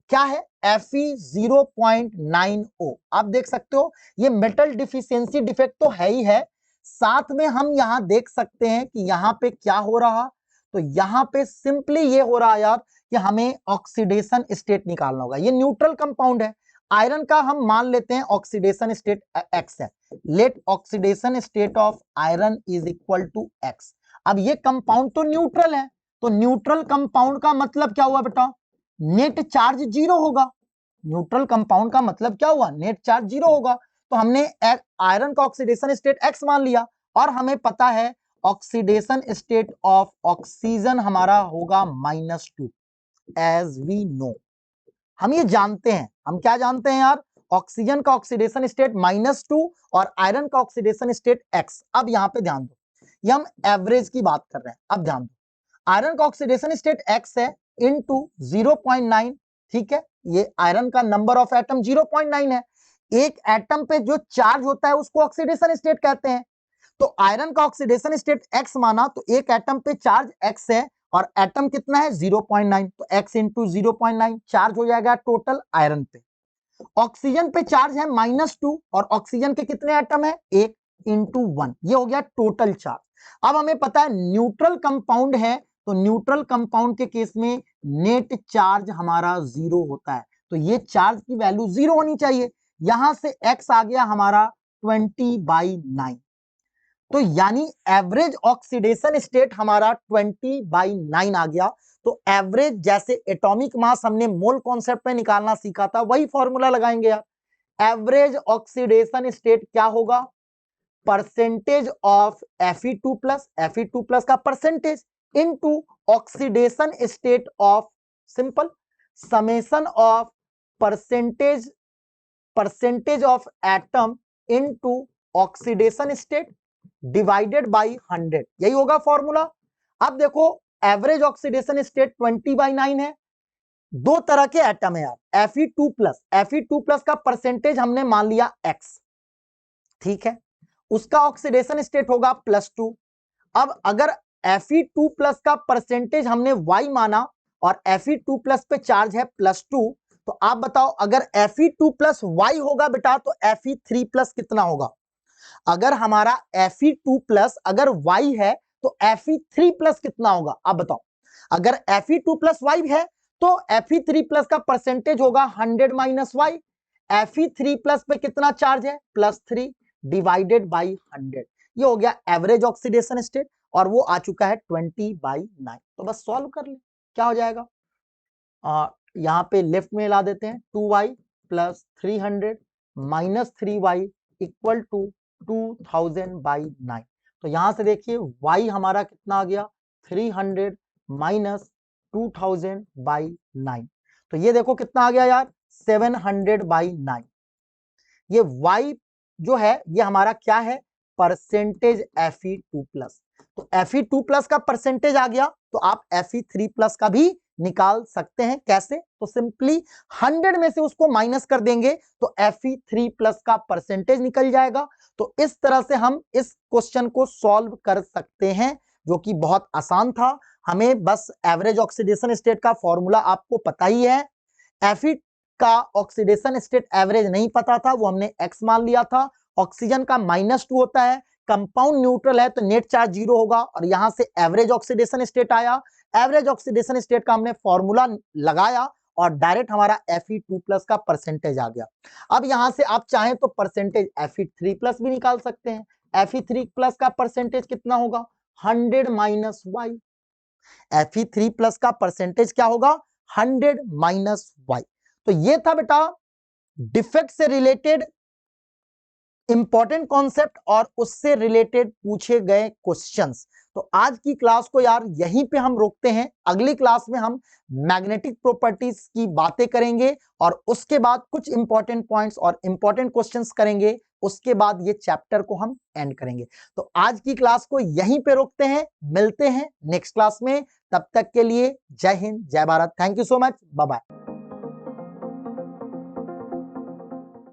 क्या है, Fe0.90। आप देख सकते हो ये मेटल डिफिशियंसी डिफेक्ट तो है ही है, साथ में हम यहां देख सकते हैं कि यहां पे क्या हो रहा, तो यहां पे सिंपली ये हो रहा यार कि हमें ऑक्सीडेशन स्टेट निकालना होगा। ये न्यूट्रल कंपाउंड है, आयरन का हम मान लेते हैं ऑक्सीडेशन स्टेट x है। Let oxidation state of iron is equal to x। अब ये कंपाउंड तो न्यूट्रल है, तो न्यूट्रल कंपाउंड का मतलब क्या हुआ बेटा, नेट चार्ज जीरो होगा। न्यूट्रल कंपाउंड का मतलब क्या हुआ, नेट चार्ज जीरो होगा। तो हमने आयरन का ऑक्सीडेशन स्टेट x मान लिया, और हमें पता है ऑक्सीडेशन स्टेट ऑफ ऑक्सीजन हमारा होगा -2 एज वी नो। हम ये जानते हैं, हम क्या जानते हैं यार, ऑक्सीजन का ऑक्सीडेशन स्टेट -2 और आयरन का ऑक्सीडेशन स्टेट x। अब यहां पे ध्यान दो, ये हम एवरेज की बात कर रहे हैं। अब ध्यान दो, आयरन का ऑक्सीडेशन स्टेट x है इनटू 0.9, ठीक है, ये आयरन का नंबर ऑफ एटम 0.9 है। एक एटम पे जो चार्ज होता है उसको ऑक्सीडेशन स्टेट कहते हैं। तो आयरन का ऑक्सीडेशन स्टेट x माना तो एक एटम पे चार्ज x है और एटम कितना है 0.9, तो x इंटू 0.9 चार्ज हो जाएगा टोटल आयरन पे। ऑक्सीजन पे चार्ज है -2 और ऑक्सीजन के कितने एटम है, 1 इंटू 1, ये हो गया टोटल चार्ज। अब हमें पता है न्यूट्रल कंपाउंड है, तो न्यूट्रल कंपाउंड के केस में नेट चार्ज हमारा 0 होता है, तो ये चार्ज की वैल्यू 0 होनी चाहिए। यहां से x आ गया हमारा 20/9, तो यानी एवरेज ऑक्सीडेशन स्टेट हमारा 20/9 आ गया। तो एवरेज जैसे एटॉमिक मास हमने मोल कॉन्सेप्ट में निकालना सीखा था, वही फॉर्मूला लगाएंगे यार। एवरेज ऑक्सीडेशन स्टेट क्या होगा, परसेंटेज ऑफ Fe2+ का percentage into oxidation state of, simple, summation of percentage of atom into oxidation state divided by 100, यही होगा फॉर्मूला। अब देखो एवरेज ऑक्सीडेशन स्टेट 20/9 है, दो तरह के एटम है यार, Fe2+ का परसेंटेज हमने मान लिया x, ठीक है, उसका ऑक्सीडेशन स्टेट होगा +2। अब अगर Fe2+ का परसेंटेज हमने y माना और Fe2+ पे चार्ज है +2, तो आप बताओ अगर Fe2+ y होगा बेटा तो Fe3+ कितना होगा। अगर हमारा Fe2+ अगर y है तो Fe3+ कितना होगा, आप बताओ। अगर Fe2+ y है तो Fe3+ का परसेंटेज होगा 100 - y। Fe3+ पे कितना चार्ज है, +3 डिवाइडेड बाई 100, ये हो गया एवरेज ऑक्सीडेशन स्टेट और वो आ चुका है 20/9। तो बस सॉल्व कर ले, क्या हो जाएगा, यहां पे लेफ्ट में ला देते हैं, 2y + 300 - 3y इक्वल टू 2000/9। तो यहां से देखिए y हमारा कितना आ गया, 300 - 2000/9, तो ये देखो कितना आ गया यार, 700/9। ये y जो है ये हमारा क्या है, परसेंटेज Fe2+। तो Fe2+ का परसेंटेज आ गया, तो आप Fe3+ का भी निकाल सकते हैं। कैसे, तो सिंपली 100 में से उसको माइनस कर देंगे तो Fe3+ का परसेंटेज निकल जाएगा। तो इस तरह से हम इस क्वेश्चन को सॉल्व कर सकते हैं, जो कि बहुत आसान था। हमें बस एवरेज ऑक्सीडेशन स्टेट का फॉर्मूला आपको पता ही है, Fe का ऑक्सीडेशन स्टेट एवरेज नहीं पता था, वो हमने x मान लिया था। ऑक्सीजन का -2 होता है, कंपाउंड न्यूट्रल है तो नेट चार्ज 0 होगा और यहां से एवरेज ऑक्सीडेशन स्टेट आया। एवरेज ऑक्सीडेशन स्टेट का हमने फॉर्मूला लगाया और डायरेक्ट हमारा Fe2+ का परसेंटेज आ गया। अब यहां से आप चाहें तो परसेंटेज Fe3+ भी निकाल सकते हैं। Fe3+ का परसेंटेज कितना होगा, 100 - y। Fe3+ का परसेंटेज क्या होगा, 100 - y। तो ये था बेटा डिफेक्ट से रिलेटेड इंपॉर्टेंट कॉन्सेप्ट और उससे रिलेटेड पूछे गए क्वेश्चंस। तो आज की क्लास को यार यहीं पे हम रोकते हैं, अगली क्लास में हम मैग्नेटिक प्रॉपर्टीज की बातें करेंगे और उसके बाद कुछ इंपॉर्टेंट पॉइंट्स और इंपॉर्टेंट क्वेश्चंस करेंगे, उसके बाद ये चैप्टर को हम एंड करेंगे। तो आज की क्लास को यहीं पे रोकते हैं, मिलते हैं नेक्स्ट क्लास में, तब तक के लिए जय हिंद जय Bharat, thank you so much, bye bye.